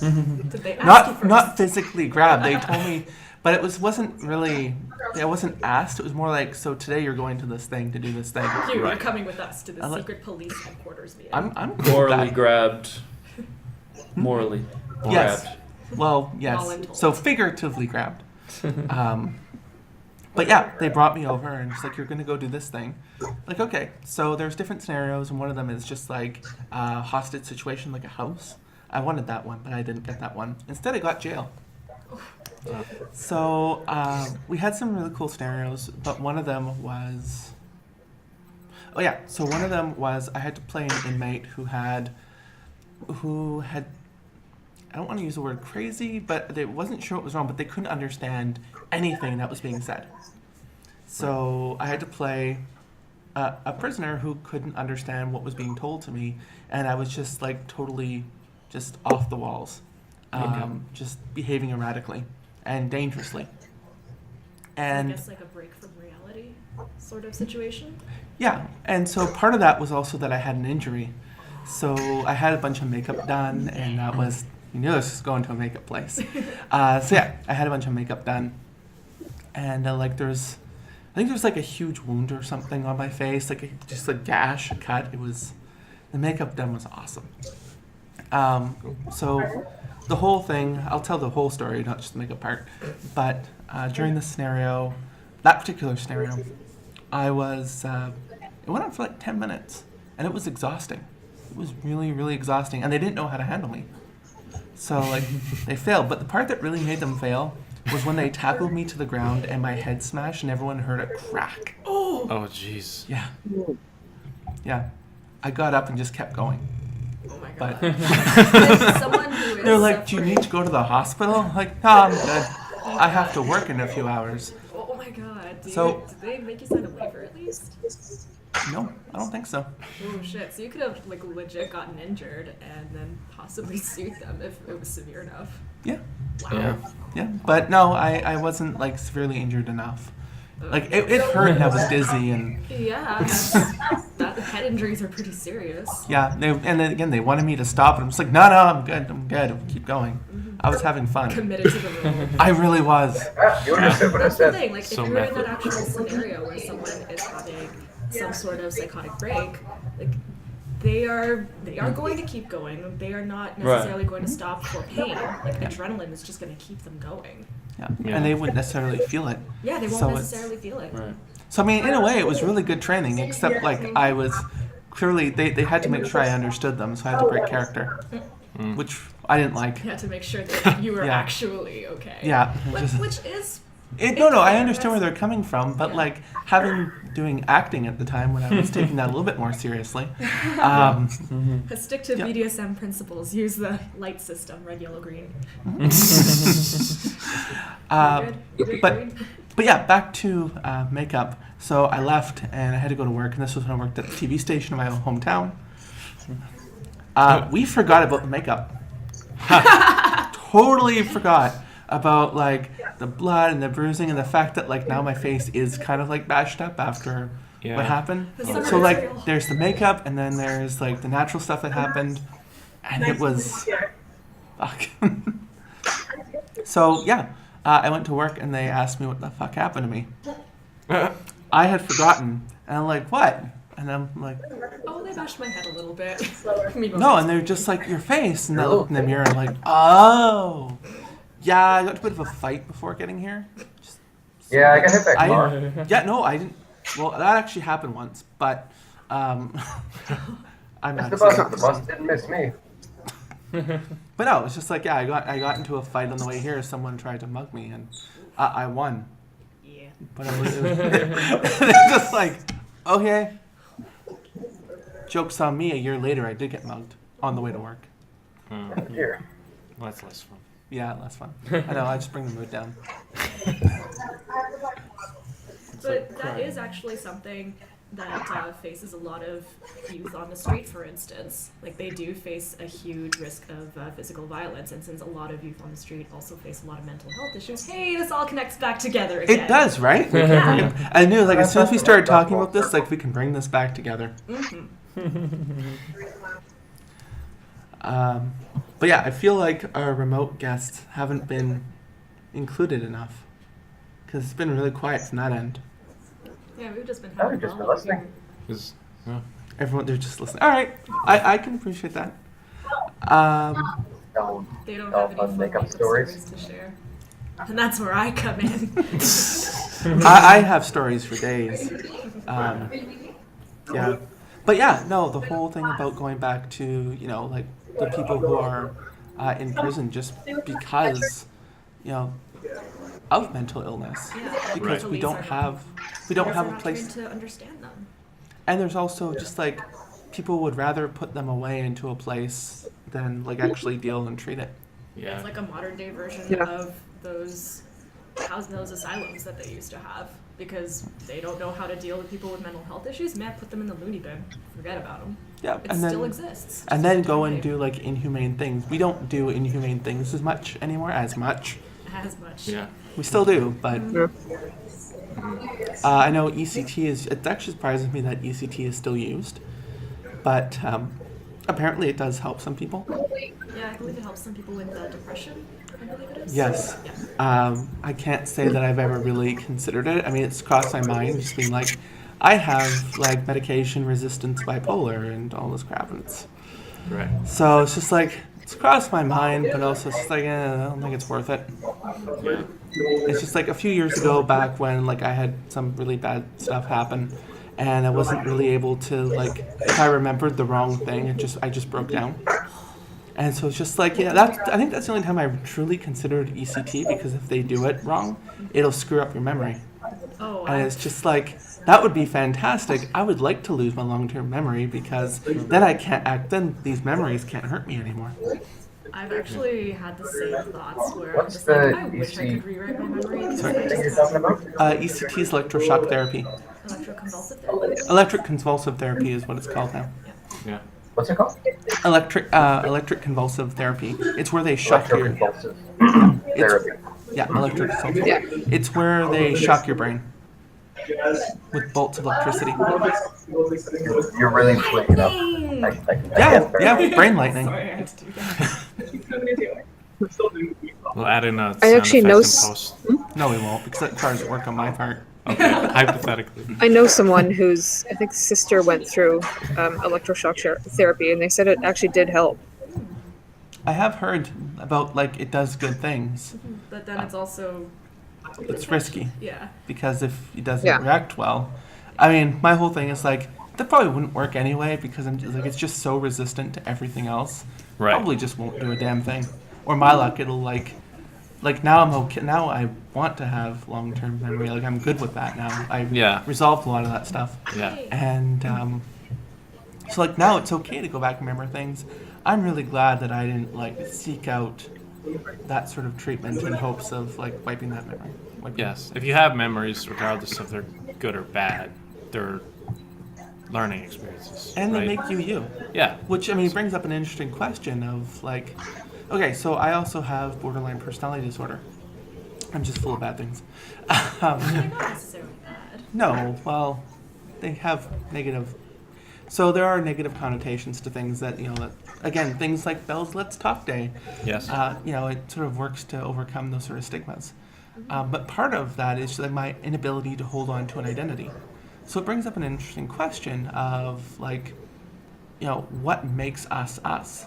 Did they ask you first? Not physically grabbed. They told me, but wasn't really. I wasn't asked. It was more like, so today you're going to this thing to do this thing. You're coming with us to the I like- secret police headquarters meeting. I'm cool with Morally that. grabbed. Morally Yes. grabbed. Well, yes. Voluntold. So figuratively grabbed. But yeah, they brought me over and it's like, you're going to go do this thing. Like, okay. So there's different scenarios, and one of them is just like a hostage situation, like a house. I wanted that one, but I didn't get that one. Instead, I got jail. So we had some really cool scenarios, but one of them was... Oh yeah, so one of them was I had to play an inmate who had... I don't want to use the word crazy, but they wasn't sure what was wrong, but they couldn't understand anything that was being said. So I had to play a prisoner who couldn't understand what was being told to me, and I was just like totally just off the walls, just behaving erratically and dangerously. I And guess like a break from reality sort of situation. yeah, and so part of that was also that I had an injury. So I had a bunch of makeup done, and that was, you knew this was going to a makeup place. So yeah, I had a bunch of makeup done. And I think there was like a huge wound or something on my face, like just a gash, a cut. The makeup done was awesome. So the whole thing, I'll tell the whole story, not just the makeup part. But during that particular scenario, I was, it went on for like 10 minutes, and it was exhausting. It was really, really exhausting, and they didn't know how to handle me. So like, they failed. But the part that really made them fail was when they tackled me to the ground and my head smashed, and everyone heard a crack. Oh jeez. Yeah. Yeah. I got up and just kept going. Oh my But god. Like someone who is they're like, "Do you suffering- need to go to the hospital?" I'm like, no, I'm good. I have to work in a few hours. Oh my god. Did they make you sign a waiver at least? No, I don't think so. Oh shit. So you could have like legit gotten injured and then possibly sued them if it was severe enough. Yeah. Wow. Yeah. Yeah. But no, I wasn't like severely injured enough. Like it hurt and I was dizzy and Yeah. That head injuries are pretty serious. yeah. And then again they wanted me to stop, and I'm just like, no, I'm good. Keep going. I was having fun. Committed to the role. I really was. You understood what I That's the said. thing. Like, So if you're in method. that actual scenario where someone is having some sort of psychotic break, like, they are going to keep going. They are not necessarily going to stop for pain. Like adrenaline is just going to keep them going. Yeah. Yeah. And they wouldn't necessarily feel it. Yeah, they won't So it's- necessarily feel it. Right. So I mean, in a way, it was really good training, except like I was clearly they had to make sure I understood them, so I had to break character, which I didn't like. You had to make sure that you were Yeah. actually okay. Yeah. Which is No, I understand where they're coming from, but Yeah. like doing acting at the time when I was taking that a little bit more seriously. stick to Yeah. BDSM principles. Use the light system, red, yellow, green. Good? but- Green? But yeah, back to makeup. So I left and I had to go to work, and this was when I worked at the TV station in my own hometown. We forgot about the makeup. Totally forgot about like the blood and the bruising and the fact that like now my face is kind of like bashed up after Yeah. what happened. The summer So is like real. there's the makeup and then there's like the natural stuff that happened, and it was fuck. So yeah, I went to work and they asked me what the fuck happened to me. I had forgotten, and I'm like, what? And I'm like, Oh, they bashed my head a little bit. no, and they're just like, your face, and I look in the mirror and like, oh, yeah, I got into a bit of a fight before getting here. Yeah, I got hit by a car. I didn't. Well, that actually happened once, but I'm not. The bus didn't miss me. But no, it's just like, yeah, I got into a fight on the way here. Someone tried to mug me, and I won. Yeah. But it's just like, okay. Joke's on me. A year later, I did get mugged on the way to work. Here. Well, that's less fun. Yeah, that's fun. I know. I just bring the mood down. But that is actually something that faces a lot of youth on the street, for instance. Like, they do face a huge risk of physical violence, and since a lot of youth on the street also face a lot of mental health issues, hey, this all connects back together again. It does, right? Yeah. I knew, like, as soon as we started talking about this, like, we can bring this back together. Mhm. But yeah, I feel like our remote guests haven't been included enough. Because it's been really quiet from that end. Yeah, we've just been Oh, having just fun been over listening. here. Yeah. Everyone, they're just listening. All right, I can appreciate that. They don't Oh, have any fun fun makeup makeup stories. stories to share. And that's where I come in. I have stories for days. Yeah. But yeah, no, the whole thing about going back to, you know, like the people who are in prison just because, you know, of mental illness. Yeah, Because the we police don't are have a not trained place. to understand them. And there's also just like people would rather put them away into a place than like actually deal and treat it. Yeah. It's like a modern day version Yeah. of those asylums that they used to have, because they don't know how to deal with people with mental health issues. Man, put them in the loony bin. Forget about them. Yeah, It and still then exists. and just then in a go different and do like inhumane things. We don't do inhumane things as much anymore, as much. way. As much. Yeah. We still do, but Yeah. I know ECT is. It actually surprises me that ECT is still used, but apparently it does help some people. Yeah, I believe it helps some people with depression. I believe it is. Yes. Yeah. I can't say that I've ever really considered it. I mean, it's crossed my mind, just being like, I have like medication resistance bipolar and all this crap, and it's Right. so it's just like it's crossed my mind, but also it's just like I don't think it's worth it. Yeah. It's just like a few years ago, back when like I had some really bad stuff happen, and I wasn't really able to like if I remembered the wrong thing, I just broke down. And so it's just like, yeah, I think that's the only time I truly considered ECT, because if they do it wrong, it'll screw up your memory. Oh, And it's just like, that would be fantastic. I would like to lose my long-term memory, because then I can't act, then these memories can't hurt me anymore. I've actually had the same thoughts where I'm What's just like, the I wish I EC could rewrite my memory because Sorry. I thing you're just talking about? ECT is electroshock therapy. electroconvulsive therapy. Electric convulsive therapy is what it's called now. Yeah. What's it called? Electric convulsive therapy. It's where they shock your... Electroconvulsive therapy. Yeah, electric convulsive. Yeah. It's where they shock your brain with bolts of electricity. You're really waking up. Yeah, brain lightning. Sorry, I had to do that. We'll add in a I sound actually effect know in s- post. No, we won't, because that doesn't work on my part. Okay, hypothetically. I know someone whose, I think, sister went through electroshock therapy, and they said it actually did help. I have heard about like it does good things. But then it's also It's risky yeah. because if it doesn't Yeah. react well, I mean, my whole thing is like that probably wouldn't work anyway because I'm just, like it's just so resistant to everything else. Right. Probably just won't do a damn thing. Or my luck, it'll like now I'm okay. Now I want to have long-term memory. Like I'm good with that now. I Yeah. resolved a lot of that stuff. Yeah. And so like now it's okay to go back and remember things. I'm really glad that I didn't like seek out that sort of treatment in hopes of like wiping that memory. Yes. If you have memories, regardless if they're good or bad, they're learning experiences. And they right? make you you. Yeah. Which I mean brings up an interesting question of like, okay, so I also have borderline personality disorder. I'm just full of bad things. They're not necessarily bad. No, well, they have negative. So there are negative connotations to things that that again things like Bell's Let's Talk Day. Yes. It sort of works to overcome those sort of stigmas. But part of that is like my inability to hold on to an identity. So it brings up an interesting question of like, what makes us us?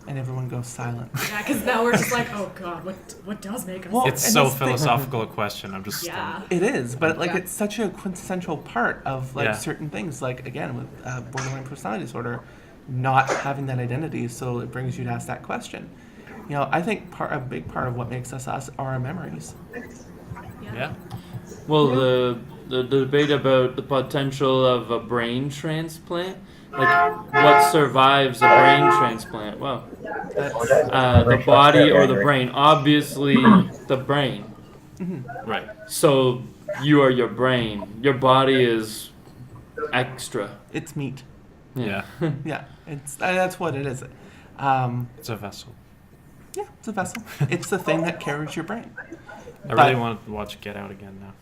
And everyone goes silent. Yeah, because now we're just like, oh god, what does make us? Well, It's and so that's the thing. philosophical a question. I'm just. Yeah. It is, but like Yeah. it's such a quintessential part of like Yeah. certain things. Like again, with borderline personality disorder, not having that identity, so it brings you to ask that question. I think a big part of what makes us us are our memories. Yeah. Well, the debate about the potential of a brain transplant, like what survives a brain transplant? Well, the body or the brain. Obviously, the brain. Right. So you are your brain. Your body is extra. It's meat. Yeah. Yeah, that's what it is. It's a vessel. Yeah, it's a vessel. It's the thing that carries your brain. I But- really want to watch Get Out again now.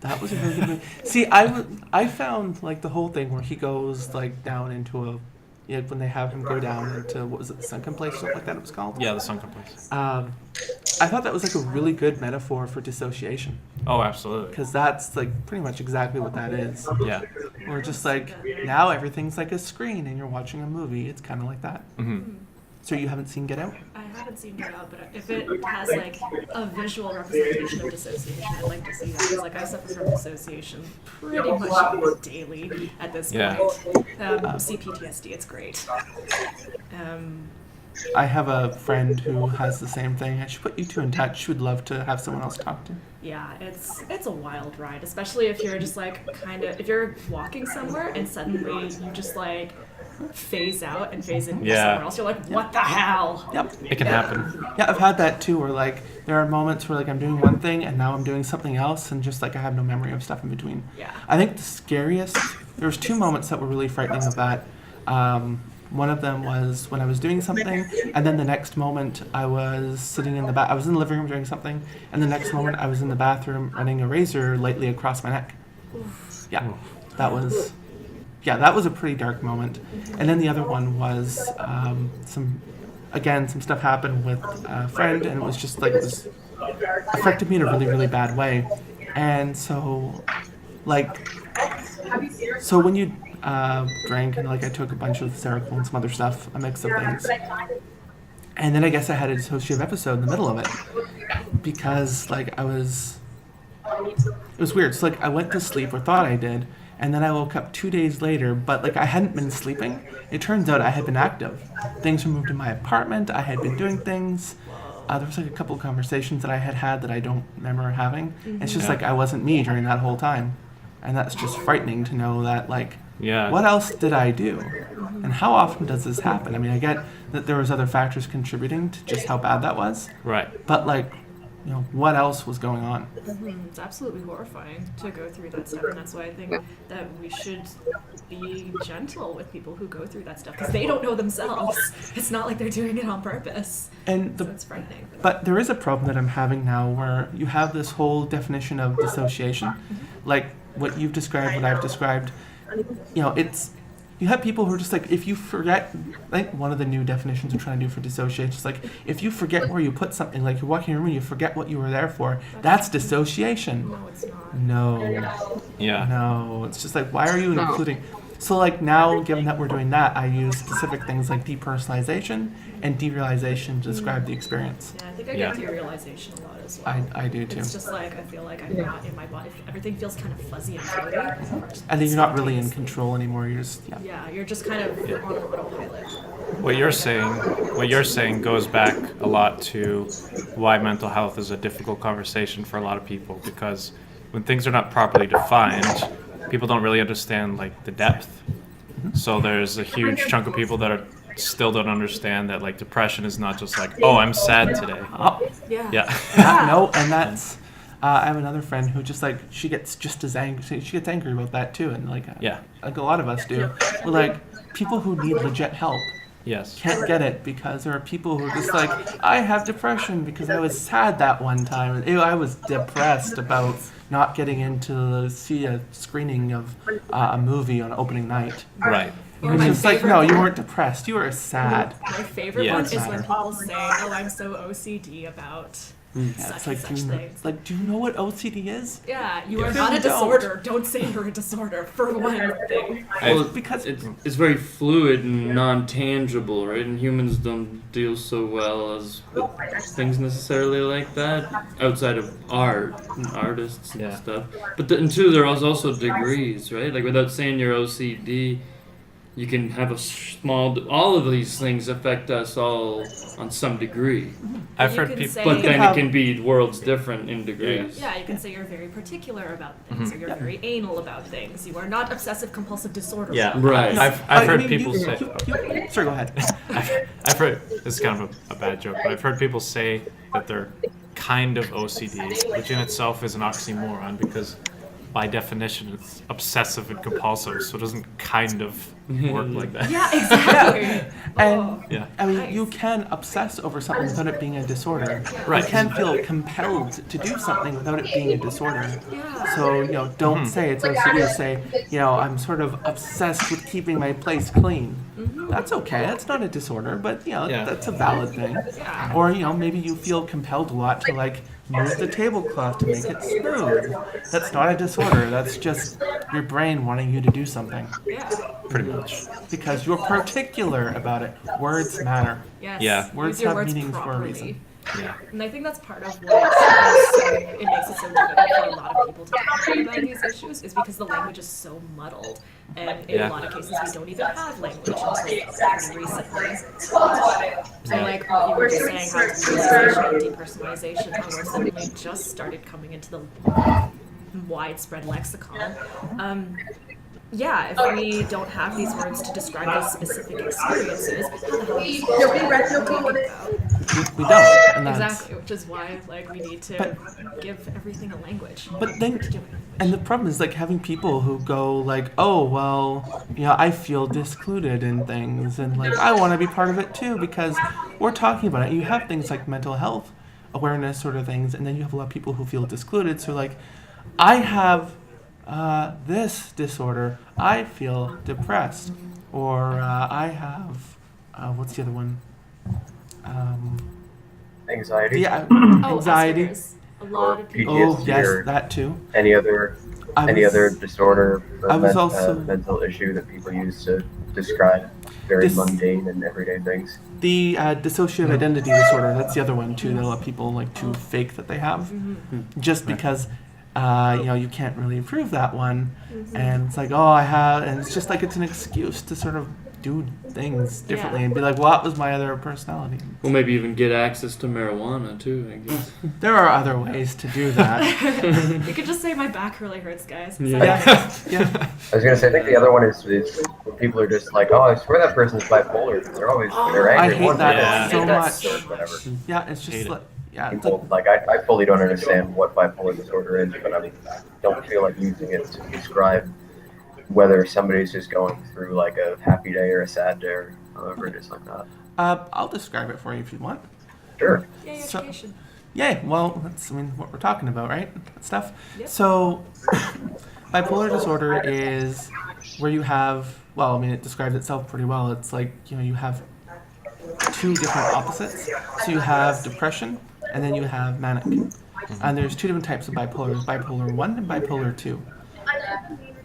That was a really good movie. See, I found like the whole thing where he goes like down into when they have him go down into what was it, the sunken place, something like that it was called. Yeah, the sunken place. I thought that was like a really good metaphor for dissociation Oh, absolutely. because that's like pretty much exactly what that is. Yeah. We're just like now everything's like a screen and you're watching a movie. It's kind of like that. Mm-hmm. So you haven't seen Get Out? I haven't seen Get Out, but if it has like a visual representation of dissociation, I'd like to see that. Because like I suffer from dissociation pretty much daily at this Yeah. point. See PTSD, it's great. I have a friend who has the same thing. I should put you two in touch. She would love to have someone else talk to. Yeah, it's a wild ride, especially if you're just like if you're walking somewhere and suddenly you just like phase out and phase into Yeah. somewhere else. You're like, what the hell? Yep. It can happen. Yeah, I've had that too, where like there are moments where like I'm doing one thing and now I'm doing something else, and just like I have no memory of stuff in between. Yeah. I think the scariest. There was two moments that were really frightening of that. One of them was when I was doing something, and then the next moment I was sitting in I was in the living room doing something, and the next moment I was in the bathroom running a razor lightly across my neck. Yeah, that was. Yeah, that was a pretty dark moment. And then the other one was some stuff happened with a friend, and it was just like it was affected me in a really, really bad way. And so, so when you drank and like I took a bunch of Seroquel and some other stuff, a mix of things, and then I guess I had a dissociative episode in the middle of it because like it was weird. So like I went to sleep or thought I did. And then I woke up 2 days later, but like I hadn't been sleeping. It turns out I had been active. Things were moved in my apartment. I had been doing things. There was like a couple of conversations that I had that I don't remember having. It's just Yeah. like I wasn't me during that whole time. And that's just frightening to know that like, Yeah. what else did I do? And how often does this happen? I mean, I get that there was other factors contributing to just how bad that was. Right. But like, what else was going on? It's absolutely horrifying to go through that stuff, and that's why I think that we should be gentle with people who go through that stuff because they don't know themselves. It's not like they're doing it on purpose. And So it's frightening. But there is a problem that I'm having now where you have this whole definition of dissociation. Like what you've described, what I've described, you have people who are just like, if you forget, I think one of the new definitions we're trying to do for dissociation is like, if you forget where you put something, like you're walking in a room, you forget what you were there for, that's dissociation. No, it's not. No. Yeah. No, it's just like, why are you No. including? So like now, given that we're doing that, I use specific things like depersonalization and derealization to describe the experience. Yeah, I think I Yeah. get derealization a lot as well. I do too. It's just like I feel like I'm not in my body. Everything feels kind of fuzzy and floaty. And then you're not really in control anymore. You're just Yeah, you're just kind of on autopilot. What you're saying goes back a lot to why mental health is a difficult conversation for a lot of people, because when things are not properly defined, people don't really understand like the depth. So there's a huge chunk of people that still don't understand that like depression is not just like, oh, I'm sad today. Oh, Yeah. Yeah. no, and that's. I have another friend who just like she gets just as angry. She gets angry about that too, and like Yeah. like a lot of us do. But like people who need legit help Yes. can't get it because there are people who are just like, I have depression because I was sad that one time. Ew, I was depressed about not getting into see a screening of a movie on opening night. Right. Or It's my just like, favorite no, you one- weren't depressed. You were sad. My favorite Yeah. one is Doesn't when matter. people say, "Oh, I'm so OCD about Yeah, such it's and like, such do you know, things." like, do you know what OCD is? Yeah, you are If not you a don't- disorder. Don't say you're a disorder for one thing. Well, Because it's very fluid and non-tangible, right? And humans don't deal so well as with things necessarily like that outside of art and artists and Yeah. stuff. But and two, there are also degrees, right? Like without saying you're OCD, you can have a small. All of these things affect us all on some degree, I've You heard can people. say- but then have- it can be worlds different in degrees. Yeah, you can say you're very particular about things, or you're very anal about things. You are not obsessive compulsive disorder. Yeah. Right. I've I heard mean, people you, say. Sorry, go ahead. I've heard, this is kind of a bad joke, but I've heard people say that they're kind of OCD, which in itself is an oxymoron because by definition it's obsessive and compulsive, so it doesn't kind of work like that. Yeah, exactly. And Oh. Yeah. I mean, Nice. you can obsess over something without it being a disorder. Right. You can feel compelled to do something without it being a disorder. Yeah. So, don't say it's OCD. Say, I'm sort of obsessed with keeping my place clean. That's okay. That's not a disorder, but, Yeah. that's a valid thing. Yeah. Or, maybe you feel compelled a lot to, like, move the tablecloth to make it smooth. That's not a disorder. That's just your brain wanting you to do something. Yeah. Pretty much. Because you're particular about it. Words matter. Yes. Yeah. Words Use your have words meanings for a properly. reason. Yeah. And I think that's part of what it makes it so difficult for a lot of people to talk about these issues is because the language is so muddled. And in Yeah. a lot of cases, we don't even have language until pretty recently. So like what you were just saying, how depersonalization and depersonalization, how those suddenly just started coming into the widespread lexicon. Yeah, if we don't have these words to describe these specific experiences, how the hell are we supposed to talk about? We don't. And that's, Exactly, which is why like we need to give everything a language. But then, To do it. and the problem is like having people who go like, oh well, I feel discluded in things, and like I want to be part of it too because we're talking about it. You have things like mental health awareness sort of things, and then you have a lot of people who feel discluded. So like, I have this disorder. I feel depressed, or I have what's the other one? Anxiety. Yeah, Oh, anxiety. Asperger's. A lot of people. Oh PTSD yes, or that too. any other I any was- other disorder or I was also- mental issue that people use to describe very Dis- mundane and everyday things. The dissociative identity disorder, that's the other one too, that a lot of people like to fake that they have. Just because, you can't really prove that one. And it's like, oh, I have, and it's just like it's an excuse to sort of do things differently Yeah. and be like, well, that was my other personality. Well, maybe even get access to marijuana too, I guess. There are other ways to do that. You could just say my back really hurts, guys. Yeah. Yeah. I was gonna say, I think the other one is when people are just like, oh, I swear that person's bipolar. They're always they're I angry. hate one that day, Yeah. so That's much. so Whatever. Yeah, it's Hate just it. like, yeah, it's People, like, I fully don't understand what bipolar disorder is, but I don't feel like using it to describe whether somebody's just going through like a happy day or a sad day or however it is like that. I'll describe it for you if you want. Sure. Yay, So- education. Yay, well, that's what we're talking about, right? That stuff. Yep. So, bipolar disorder is where you have, well, I mean, it describes itself pretty well. It's like, you have two different opposites. So you have depression, and then you have manic. And there's two different types of bipolar. There's bipolar 1 and bipolar 2.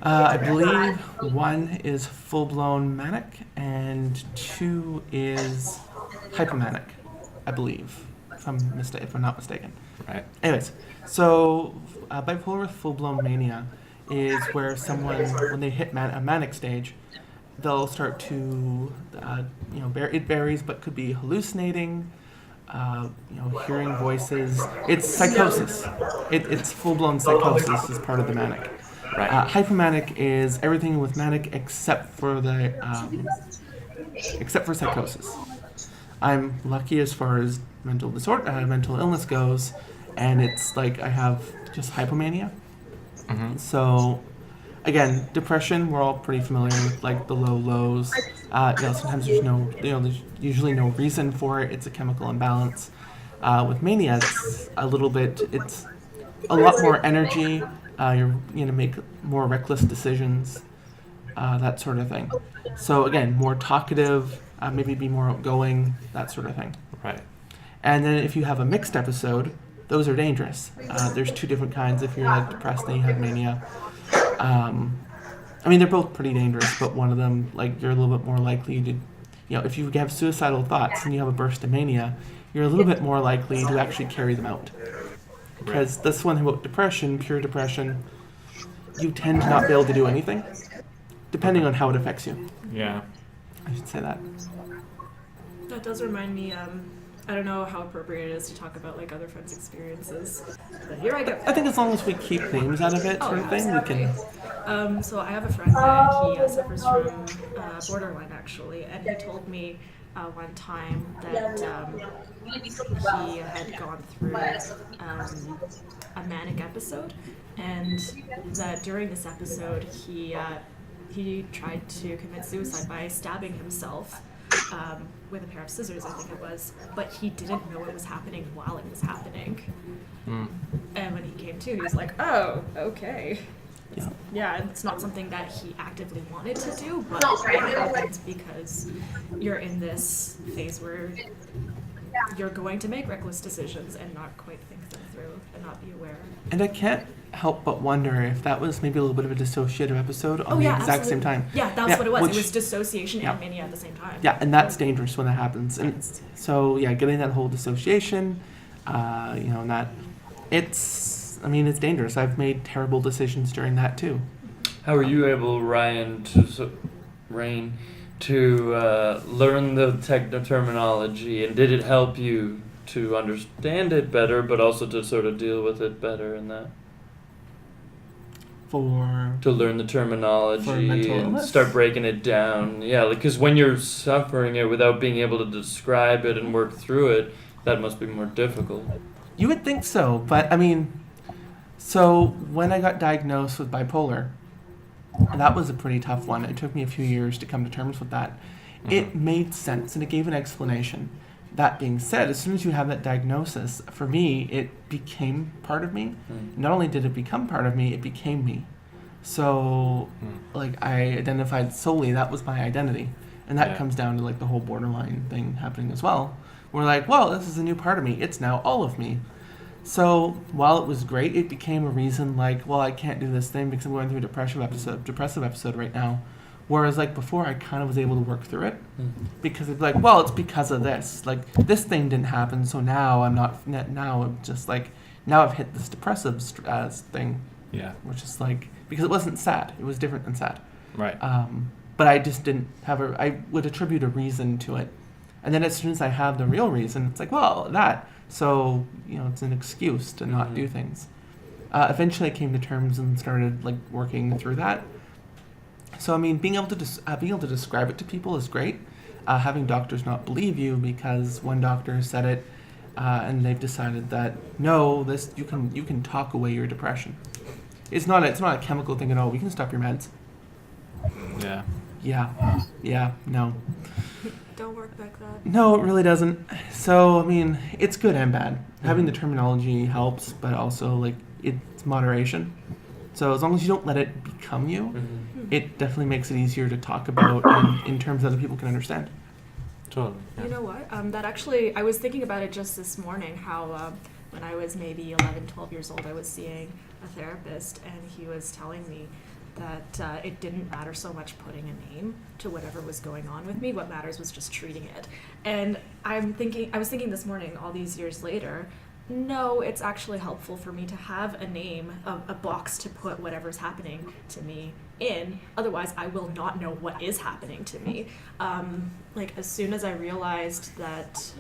I believe 1 is full-blown manic, and 2 is hypomanic, I believe, if I'm not mistaken. Right. Anyways, so bipolar with full-blown mania is where someone, when they hit a manic stage, they'll start to, it varies, but could be hallucinating, hearing voices. It's psychosis. It's full-blown psychosis is part of the manic. Right. Hypomanic is everything with manic except for psychosis. I'm lucky as far as mental illness goes, and it's like I have just hypomania. Mm-hmm. So, again, depression, we're all pretty familiar with, like, the low lows. Sometimes there's usually no reason for it. It's a chemical imbalance. With mania, it's a lot more energy. You're going to make more reckless decisions, that sort of thing. So, again, more talkative, maybe be more outgoing, that sort of thing. Right. And then if you have a mixed episode, those are dangerous. There's two different kinds. If you're like depressed, then you have mania. They're both pretty dangerous, but one of them, like, you're a little bit more likely to, if you have suicidal thoughts and you have a burst of mania, you're a little bit more likely to actually carry them out. Because this one about depression, pure depression, you tend to not be able to do anything, depending on how it affects you. Yeah. I should say that. That does remind me, I don't know how appropriate it is to talk about, like, other friends' experiences, but here I go. I think as long as we keep names out of it, sort of thing, we can. So I have a friend that he suffers from borderline, actually, and he told me one time that he had gone through a manic episode, and that during this episode he tried to commit suicide by stabbing himself with a pair of scissors, I think it was, but he didn't know it was happening while it was happening. Mm. And when he came to, he was like, oh, okay. Yeah. Yeah, it's not something that he actively wanted to do, but it happens because you're in this phase where you're going to make reckless decisions and not quite think them through and not be aware. And I can't help but wonder if that was maybe a little bit of a dissociative episode on the exact same time. Yeah, that's what it was. Which, it was dissociation yeah. and mania at the same time. Yeah, and that's dangerous when that happens. And so, getting that whole dissociation, and that, it's dangerous. I've made terrible decisions during that too. How were you able, Rain, to learn the terminology, and did it help you to understand it better, but also to sort of deal with it better in that? To learn the terminology and start breaking it down. Yeah, because when you're suffering it without being able to describe it and work through it, that must be more difficult. You would think so, but so when I got diagnosed with bipolar, that was a pretty tough one. It took me a few years to come to terms with that. Mm-hmm. It made sense, and it gave an explanation. That being said, as soon as you have that diagnosis, for me, it became part of me. Mm. Not only did it become part of me, it became me. So, I identified solely, that was my identity. And that comes down to, the whole borderline thing happening as well. We're like, well, this is a new part of me. It's now all of me. So, while it was great, it became a reason, I can't do this thing because I'm going through a depressive episode right now. Whereas, before, I kind of was able to work through it. Because it'd be it's because of this. This thing didn't happen, so now I'm not, now I'm just, now I've hit this depressive thing. Yeah. Which is, because it wasn't sad. It was different than sad. Right. But I just didn't have I would attribute a reason to it. And then as soon as I have the real reason, it's that. So, it's an excuse to not do things. Eventually I came to terms and started, working through that. So, being able to describe it to people is great. Having doctors not believe you because one doctor said it, and they've decided that, no, you can talk away your depression. It's not a chemical thing at all. We can stop your meds. Yeah. Yeah, no. Don't work like that. No, it really doesn't. So, it's good and bad. Having the terminology helps, but also, it's moderation. So as long as you don't let it become you, Mhm. it definitely makes it easier to talk about and in terms that other people can understand. Totally. You know what? That actually, I was thinking about it just this morning, how when I was maybe 11, 12 years old, I was seeing a therapist, and he was telling me that it didn't matter so much putting a name to whatever was going on with me. What matters was just treating it. And I was thinking this morning, all these years later, no, it's actually helpful for me to have a name, a box to put whatever's happening to me in. Otherwise, I will not know what is happening to me. Like, as soon as I realized that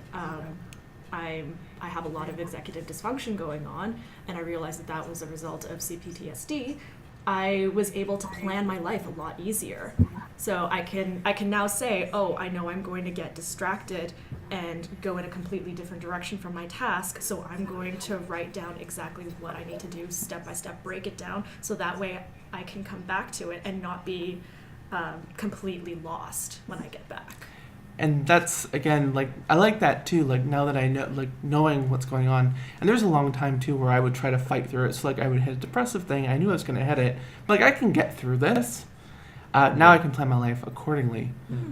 I have a lot of executive dysfunction going on, and I realized that that was a result of CPTSD, I was able to plan my life a lot easier. So I can now say, oh, I know I'm going to get distracted and go in a completely different direction from my task, so I'm going to write down exactly what I need to do, step by step, break it down, so that way I can come back to it and not be completely lost when I get back. And that's, again, like, I like that too, like, now that I know, like, knowing what's going on. And there's a long time too where I would try to fight through it. So, like, I would hit a depressive thing, I knew I was going to hit it, but, like, I can get through this. Now I can plan my life accordingly,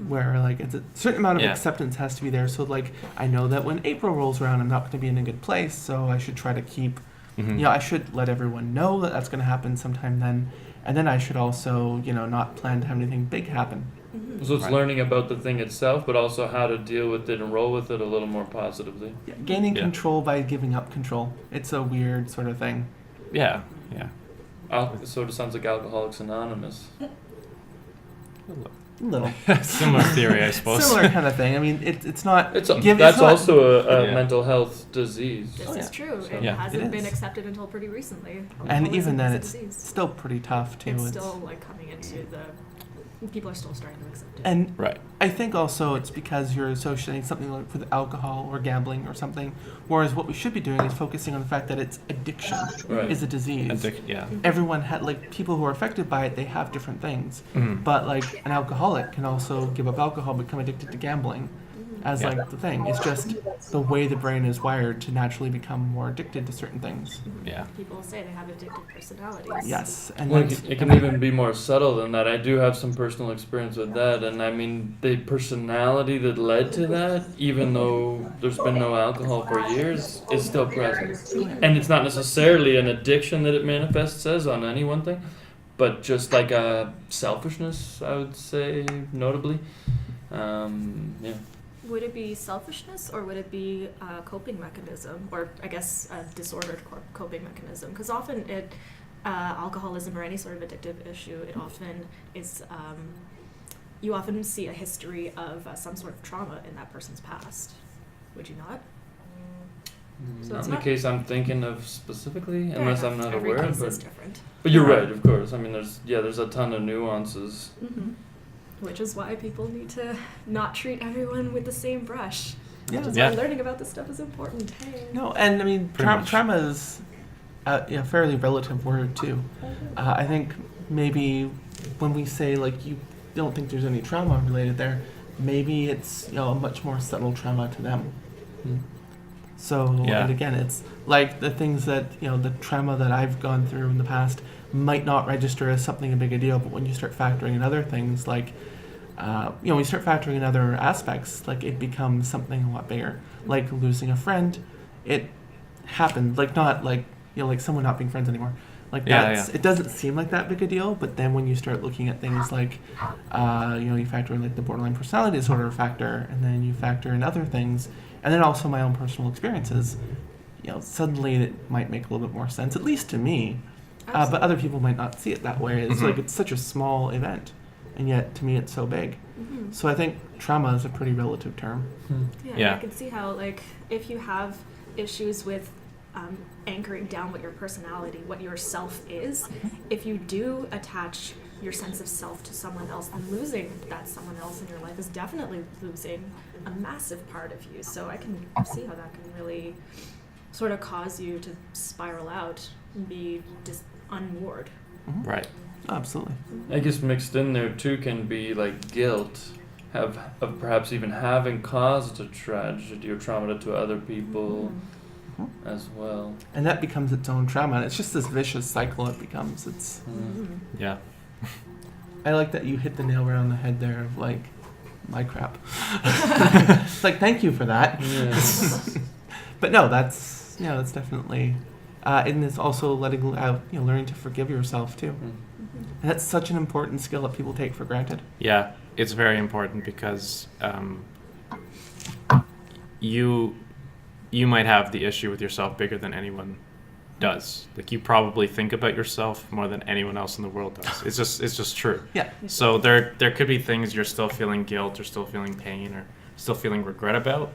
where, like, it's a certain amount of Yeah. acceptance has to be there. So, like, I know that when April rolls around, I'm not going to be in a good place, so I should try to keep, Mhm. you know, I should let everyone know that that's going to happen sometime then. And then I should also, you know, not plan to have anything big happen. So it's Right. learning about the thing itself, but also how to deal with it and roll with it a little more positively. Yeah, gaining Yeah. control by giving up control. It's a weird sort of thing. Yeah. Yeah. Sort of sounds like Alcoholics Anonymous. Little. Similar theory, I suppose. Similar kind of thing. I mean, it's not. That's it's not- also a Yeah. mental health disease. This Oh, is yeah. true. So- It Yeah. hasn't It been is. accepted until pretty recently. And Alcoholism even then, is a it's disease. still pretty tough too. It's still like coming into the. People are still starting to accept it. And Right. I think also it's because you're associating something like with alcohol or gambling or something, whereas what we should be doing is focusing on the fact that it's addiction Right. is a disease. Yeah. Everyone had, like, people who are affected by it, they have different things. Mhm. But, like, an alcoholic can also give up alcohol, become addicted to gambling as, Yeah. like, the thing. It's just the way the brain is wired to naturally become more addicted to certain things. Yeah. People say they have addictive personalities. Yes. And Well, that's- it can even be more subtle than that. I do have some personal experience with that, and I mean, the personality that led to that, even though there's been no alcohol for years, is still present. And it's not necessarily an addiction that it manifests as on any one thing, but just like a selfishness, I would say, notably. Yeah. Would it be selfishness, or would it be a coping mechanism, or I guess a disordered coping mechanism? Because often alcoholism or any sort of addictive issue, it often is. You often see a history of some sort of trauma in that person's past. Would you not? So Not it's in the not- case I'm thinking of specifically, Fair unless enough. I'm not Every aware. case is But different. you're right, of course. I mean, there's a ton of nuances. Which is why people need to not treat everyone with the same brush. Yeah. Which is Yeah. why learning about this stuff is important. Hey. No, and I mean, Pretty much. trauma is a fairly relative word too. I think maybe when we say, like, you don't think there's any trauma related there, maybe it's, you know, a much more subtle trauma to them. So, Yeah. and again, it's like the things that, you know, the trauma that I've gone through in the past might not register as something a big a deal, but when you start factoring in other things, like, you know, when you start factoring in other aspects, like, it becomes something a lot bigger. Like losing a friend, it happened, like, not like, you know, like someone not being friends anymore. Like, Yeah, that's, yeah. it doesn't seem like that big a deal, but then when you start looking at things like, you know, you factor in, like, the borderline personality disorder factor, and then you factor in other things, and then also my own personal experiences, you know, suddenly it might make a little bit more sense, at least to me. But other people might not see it that way. It's Mhm. like, it's such a small event, and yet to me it's so big. So I think trauma is a pretty relative term. Yeah, Yeah. I can see how, like, if you have issues with anchoring down what your personality, what your self is, if you do attach your sense of self to someone else, then losing that someone else in your life is definitely losing a massive part of you. So I can see how that can really sort of cause you to spiral out and be just unmoored. Right. Absolutely. I guess mixed in there too can be like guilt of perhaps even having caused a tragedy or trauma to other people. as well. And that becomes its own trauma. And it's just this vicious cycle it becomes. It's. Yeah. I like that you hit the nail right on the head there of like, my crap. It's like, thank you for that. Yes. But no, that's definitely, and it's also letting out, learning to forgive yourself too. And that's such an important skill that people take for granted. Yeah, it's very important because you might have the issue with yourself bigger than anyone does. Like, you probably think about yourself more than anyone else in the world does. It's just true. Yeah. So there could be things you're still feeling guilt or still feeling pain or still feeling regret about,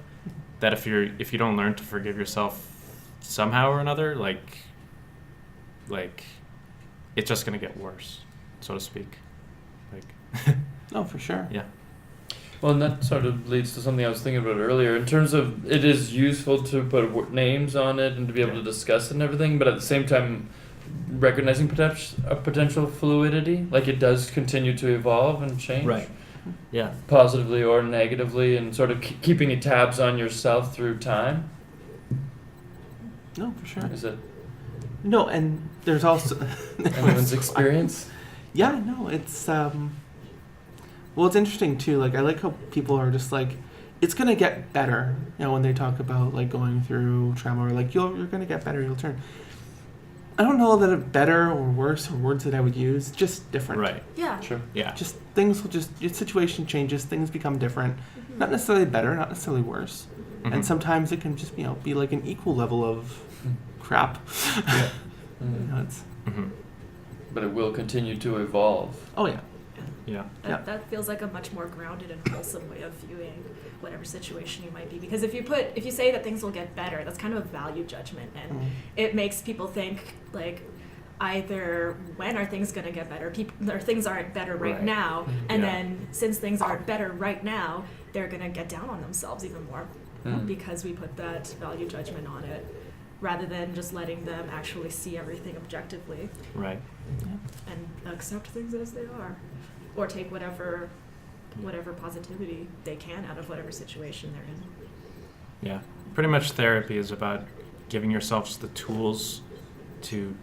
that if you don't learn to forgive yourself somehow or another, like it's just gonna get worse, so to speak. Like Oh, for sure. yeah. Well, and that sort of leads to something I was thinking about earlier. In terms of, it is useful to put names on it and to be able to discuss it and everything, but at the same time, recognizing potential fluidity, like it does continue to evolve and change. Right. Yeah. Positively or negatively, and sort of keeping tabs on yourself through time. No, for sure. Is it No, and there's also anyone's experience? Yeah, no, it's well, it's interesting too. Like, I like how people are just like, it's gonna get better. When they talk about like going through trauma, or like you're gonna get better, you'll turn. I don't know that a better or worse are words that I would use. Just different. Right. Yeah. Sure. Yeah. Just things will your situation changes. Things become different. Not necessarily better, not necessarily worse. Mhm. And sometimes it can just be like an equal level of crap. Yeah. It's, Mhm. But it will continue to evolve. oh yeah. Yeah. Yeah. That feels like a much more grounded and wholesome way of viewing whatever situation you might be. Because if you say that things will get better, that's kind of a value judgment, and it makes people think like, either when are things going to get better, or things aren't better right now, and Yeah. then since things aren't better right now, they're going to get down on themselves even more because we put that value judgment on it, rather than just letting them actually see everything objectively Right. and accept things as they are, or take whatever positivity they can out of whatever situation they're in. Yeah. Pretty much therapy is about giving yourselves the tools to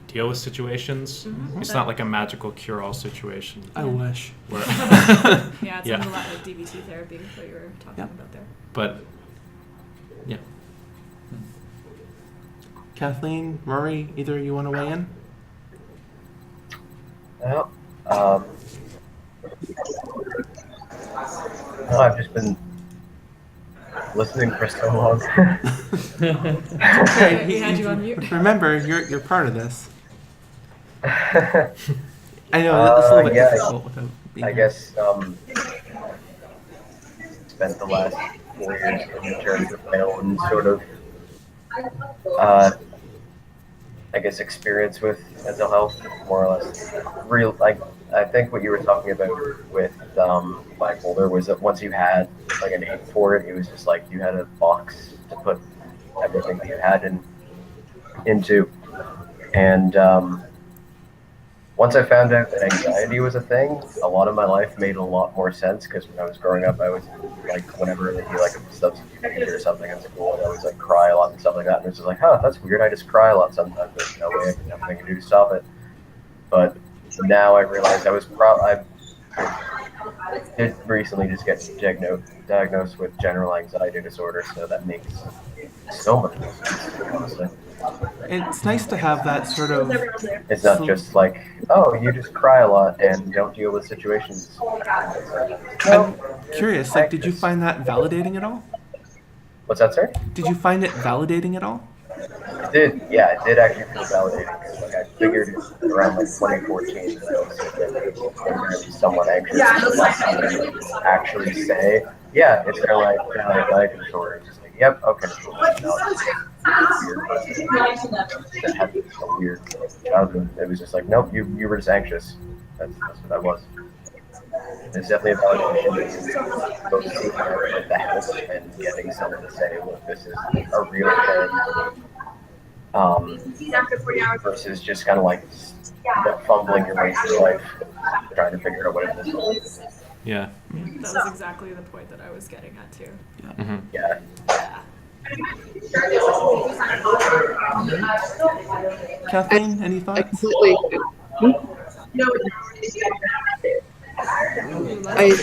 deal with situations. It's not like a magical cure-all situation. I wish. Where Yeah, it Yeah. sounds a lot like DBT therapy, what you were talking about there. but yeah. Kathleen, Rory, either of you want to weigh in? Well, I've just been listening for so long. Okay, We had you on mute. Remember, you're part of this. I know it's a little bit yeah, difficult without being I here. guess spent the last 4 years in terms of my own sort of I guess experience with mental health, more or less. I think what you were talking about with bipolar was that once you had like a name for it, it was just like you had a box to put everything that you had into. And once I found out that anxiety was a thing, a lot of my life made a lot more sense, because when I was growing up, I was like, whenever there'd be like a substance abuse or something in school, I'd always like cry a lot and stuff like that. And it's just like, huh, that's weird. I just cry a lot sometimes. There's no way nothing I can do to stop it. But now I realize I did recently just get diagnosed with general anxiety disorder, so that makes so much more sense, honestly. It's nice to have that sort of. It's not just like, oh, you just cry a lot and don't deal with situations. I'm curious. Like, did you find that validating at all? What's that, sir? Did you find it validating at all? It did, yeah, it did actually feel validating. 'Cause, like, I figured around like 2014 that I was really somewhat anxious. But actually say, yeah, it's kind of like anxiety disorder. It's just like, yep, okay. That had a weird childhood. It was just like, nope, you were just anxious. That's what I was. It's definitely a validation, both seeking out like the help and getting someone to say, look, this is a real thing, versus just kind of like fumbling your way through life, trying to figure out what it is. Yeah. That was exactly the point that I was getting at too. Yeah. Yeah. Kathleen, any I thoughts?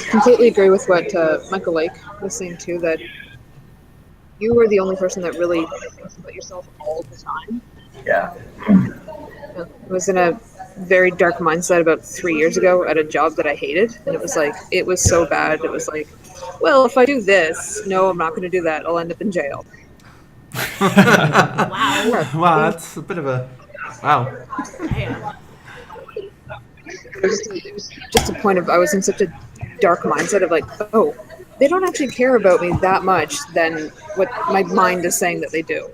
completely agree with what Michael Lake was saying too. That you were the only person that really thinks about yourself all the time. Yeah. I was in a very dark mindset about 3 years ago at a job that I hated, and it was like it was so bad. It was like, well, if I do this, no, I'm not going to do that. I'll end up in jail. Wow. Wow, that's a bit of a wow. Damn. It was just a point of I was in such a dark mindset of like, oh, they don't actually care about me that much than what my mind is saying that they do.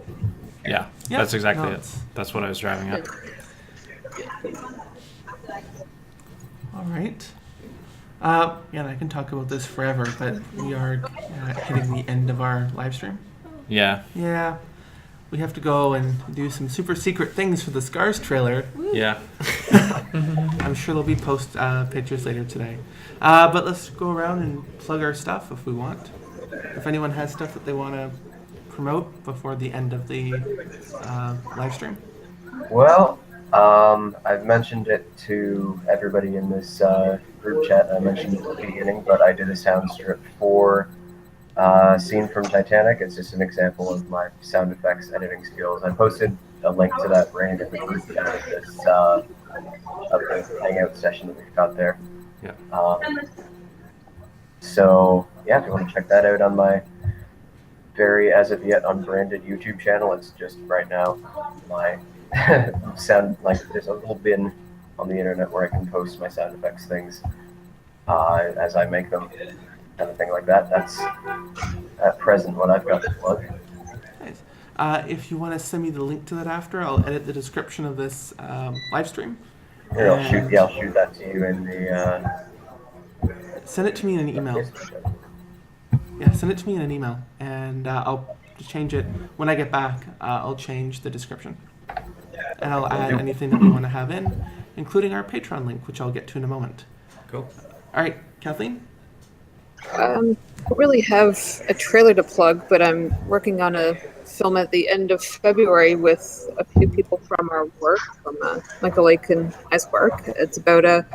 Yeah, Yep. that's exactly No, it. That's what I was driving at. All right. Yeah, and I can talk about this forever, but we are hitting the end of our live stream. Yeah, Yeah, we have to go and do some super secret things for the Scars trailer. yeah. I'm sure there'll be post pictures later today. But let's go around and plug our stuff if we want. If anyone has stuff that they want to promote before the end of the live stream. Well, I've mentioned it to everybody in this group chat. I mentioned it at the beginning, but I did a sound strip for scene from Titanic. It's just an example of my sound effects editing skills. I posted a link to that Rain in the group chat of this of the hangout session that we've got there. Yeah. So yeah, if you want to check that out on my very as of yet unbranded YouTube channel, it's just right now my sound, like there's a little bin on the internet where I can post my sound effects things as I make them, kind of thing like that. That's at present what I've got to plug. Nice. If you want to send me the link to that after, I'll edit the description of this live stream. Here, I'll shoot that to you in the. Send it to me in an email. Yeah, send it to me in an email, and I'll change it when I get back. I'll change the description, and I'll add anything that we want to have in, including our Patreon link, which I'll get to in a moment. Cool. All right, Kathleen. I don't really have a trailer to plug, but I'm working on a film at the end of February with a few people from our work, from Michael Lake and I's work. It's about a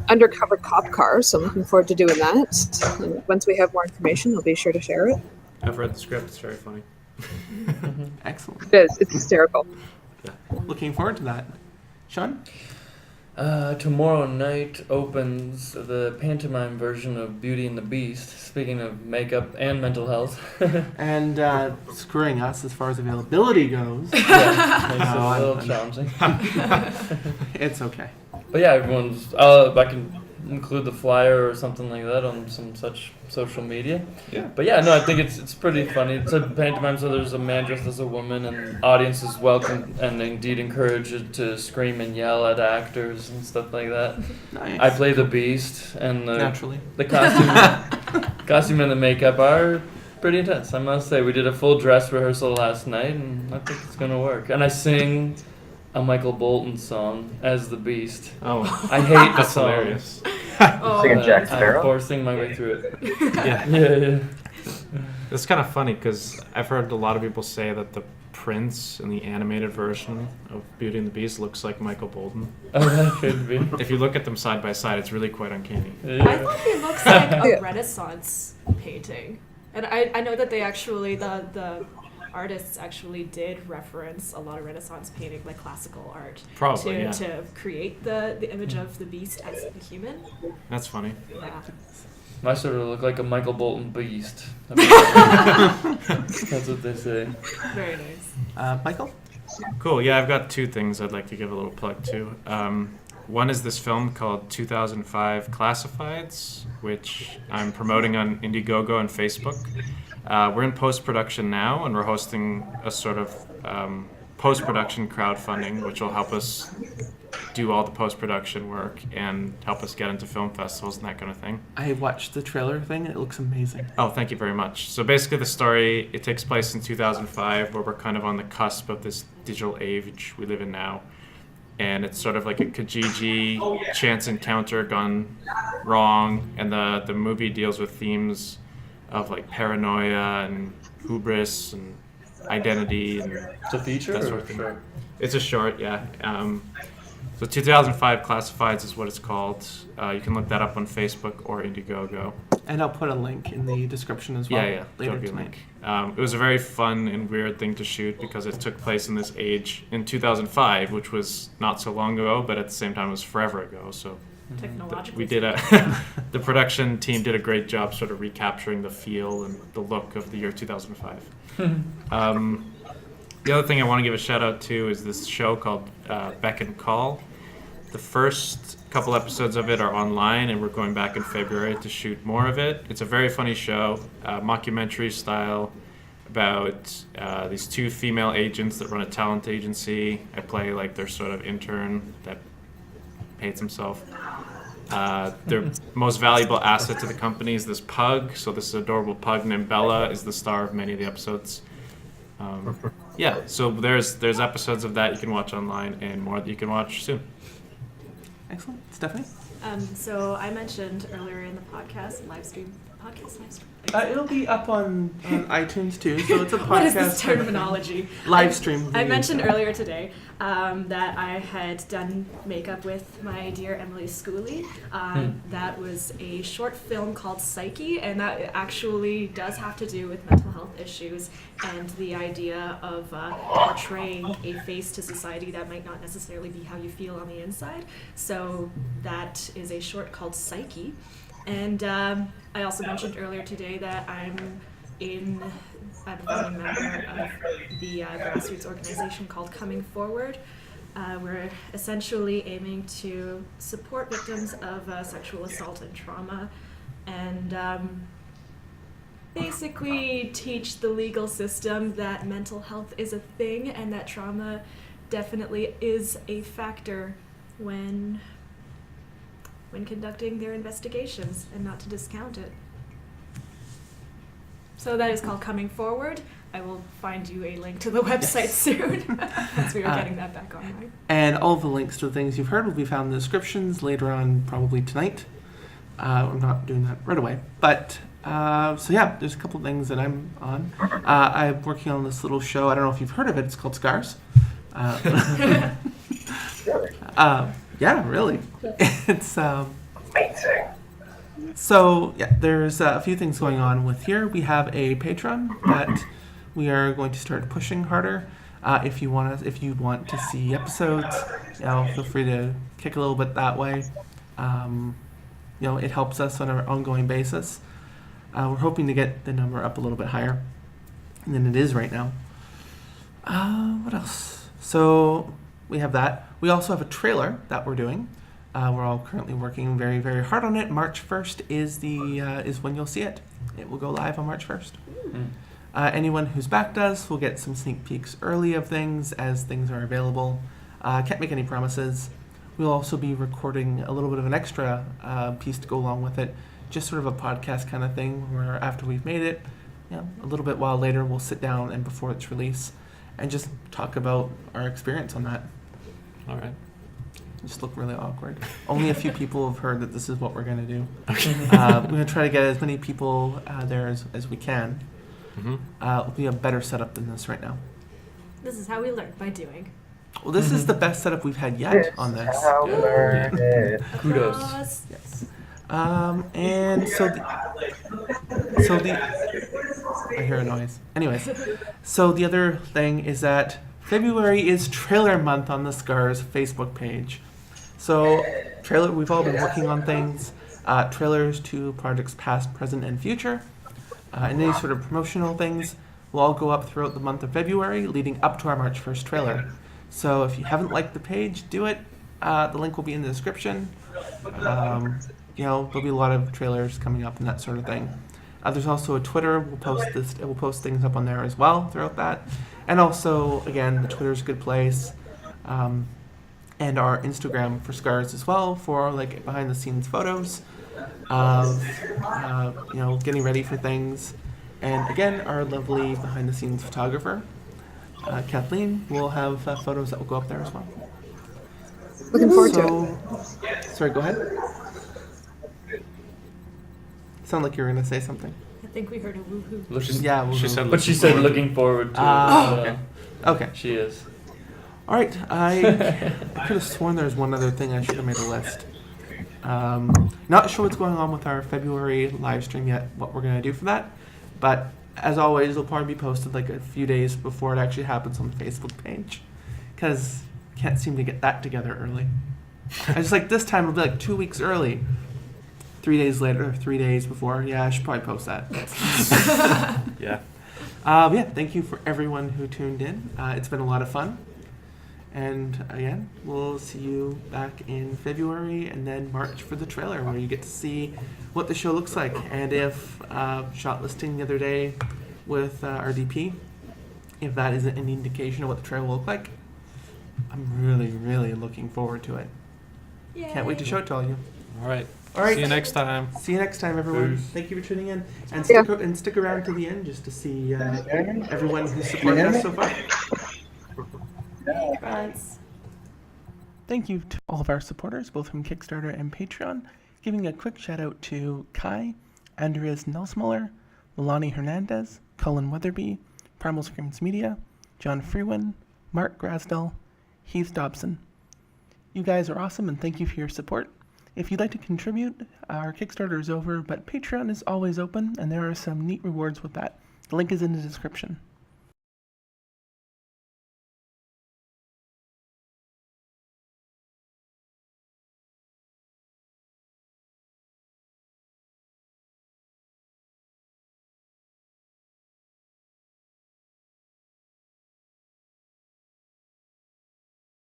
undercover cop car, so I'm looking forward to doing that. And once we have more information, I'll be sure to share it. I've read the script. It's very funny. Excellent. It is. It's hysterical. Looking forward to that. Sean? Tomorrow night opens the pantomime version of Beauty and the Beast. Speaking of makeup and mental health. And screwing us as far as availability goes. Yeah, makes it No, a little I'm- challenging. It's okay. But yeah, everyone's. I can include the flyer or something like that on some such social media. Yeah. But yeah, no, I think it's pretty funny. It's a pantomime, so there's a man dressed as a woman, and audience is welcome and indeed encouraged to scream and yell at actors and stuff like that. Nice. I play the Beast, and Naturally. the costume and the makeup are pretty intense. I must say, we did a full dress rehearsal last night, and I think it's gonna work. And I sing a Michael Bolton song as the Beast. Oh, I hate the that's song. hilarious. Singing Jack I'm Sparrow. forcing my way through it. Yeah. Yeah. It's kind of funny because I've heard a lot of people say that the prince in the animated version of Beauty and the Beast looks like Michael Bolton. Oh, that could be. If you look at them side by side, it's really quite uncanny. I Yeah. thought he looks like Yeah. a Renaissance painting. And I know that they actually, the artists actually did reference a lot of Renaissance painting, like classical art, Probably, yeah. to create the image of the beast as a human. That's funny. Yeah. I sort of look like a Michael Bolton Beast. That's what they say. Very nice. Michael? Cool. Yeah, I've got two things I'd like to give a little plug to. One is this film called 2005 Classifieds, which I'm promoting on Indiegogo and Facebook. We're in post-production now, and we're hosting a sort of post-production crowdfunding, which will help us do all the post-production work and help us get into film festivals and that kind of thing. I watched the trailer thing. It looks amazing. Oh, thank you very much. So basically the story, it takes place in 2005, where we're kind of on the cusp of this digital age we live in now. And it's sort of like a Kijiji chance encounter gone wrong. And the movie deals with themes of like paranoia and hubris and identity and It's a feature that or sort of thing. short? It's a short, yeah. So 2005 Classifieds is what it's called. You can look that up on Facebook or Indiegogo. And I'll put a link in the description as well Yeah, later there'll be a tonight. link. It was a very fun and weird thing to shoot because it took place in this age in 2005, which was not so long ago, but at the same time it was forever ago. So Technologically. we did the production team did a great job sort of recapturing the feel and the look of the year 2005. The other thing I want to give a shout out to is this show called Beck and Call. The first couple episodes of it are online, and we're going back in February to shoot more of it. It's a very funny show, mockumentary style, about these two female agents that run a talent agency. I play like their sort of intern that hates himself. Their most valuable asset to the company is this pug. So this adorable pug named Bella is the star of many of the episodes. Yeah, so there's episodes of that you can watch online and more that you can watch soon. Excellent. Stephanie? So I mentioned earlier in the podcast, livestream. It'll be up on iTunes too, so it's a podcast. What is this terminology? Live stream. I video mentioned show. earlier today that I had done makeup with my dear Emily Schooley. That was a short film called Psyche, and that actually does have to do with mental health issues and the idea of portraying a face to society that might not necessarily be how you feel on the inside. So that is a short called Psyche. And I also mentioned earlier today that I'm a founding member of the grassroots organization called Coming Forward. We're essentially aiming to support victims of sexual assault and trauma, and basically teach the legal system that mental health is a thing and that trauma definitely is a factor when conducting their investigations, and not to discount it. So that is called Coming Forward. I will find you a link to the website soon, once we are getting that back online. And all the links to the things you've heard will be found in the descriptions later on, probably tonight. I'm not doing that right away. But, so yeah, there's a couple things that I'm on. I'm working on this little show. I don't know if you've heard of it. It's called Scars. Yeah, really. It's Amazing. so yeah. There's a few things going on with here. We have a Patreon that we are going to start pushing harder. If you want to see episodes, feel free to kick a little bit that way. It helps us on an ongoing basis. We're hoping to get the number up a little bit higher than it is right now. What else? So we have that. We also have a trailer that we're doing. We're all currently working very, very hard on it. March 1st is when you'll see it. It will go live on March 1st. Anyone who's backed us will get some sneak peeks early of things as things are available. Can't make any promises. We'll also be recording a little bit of an extra piece to go along with it. Just sort of a podcast kind of thing where after we've made it, a little bit while later, we'll sit down and before its release and just talk about our experience on that. All right. Just look really awkward. Only a few people have heard that this is what we're going to do. We're going to try to get as many people there as we can. It'll be a better setup than this right now. This is how we learn, by doing. Well, this is the best setup we've had yet on this. How we learned it. Kudos. Applause. Yes. And so I hear a noise. Anyways, so the other thing is that February is trailer month on the Scars Facebook page. So we've all been working on things, trailers to projects past, present, and future, and any sort of promotional things will all go up throughout the month of February, leading up to our March 1st trailer. So if you haven't liked the page, do it. The link will be in the description. There'll be a lot of trailers coming up and that sort of thing. There's also a Twitter. We'll post things up on there as well throughout that. And also, again, the Twitter's a good place. And our Instagram for Scars as well for like behind the scenes photos of getting ready for things. And again, our lovely behind the scenes photographer, Kathleen, will have photos that will go up there as well. Looking forward to it. Sorry, go ahead. Sound like you were going to say something. I think we heard a woohoo. Looking, Yeah, we'll She go. said but she looking said forward. looking forward to Ah, it. okay. Okay. She is. All right. I could have sworn there was one other thing I should have made a list. Not sure what's going on with our February live stream yet, what we're going to do for that. But as always, it'll probably be posted like a few days before it actually happens on the Facebook page. Because can't seem to get that together early. I just like this time it'll be like 2 weeks early. 3 days later, 3 days before. Yeah, I should probably post that. Yeah. Yeah, thank you for everyone who tuned in. It's been a lot of fun. And again, we'll see you back in February and then March for the trailer, where you get to see what the show looks like. And if shortlisting the other day with our DP, if that isn't an indication of what the trailer will look like, I'm really, really looking forward to it. Yay. Can't wait to show it to all you. All right. All right. See you next time. See you next time, everyone. Peace. Thank you for tuning in, and Yeah. stick around to the end just to see everyone who's supported us so far. Thanks. Thank you to all of our supporters, both from Kickstarter and Patreon. Giving a quick shout out to Kai, Andreas Nelsmuller, Milani Hernandez, Colin Weatherby, Primal Screams Media, John Freeman, Mark Grasdell, Heath Dobson. You guys are awesome, and thank you for your support. If you'd like to contribute, our Kickstarter is over, but Patreon is always open, and there are some neat rewards with that. The link is in the description.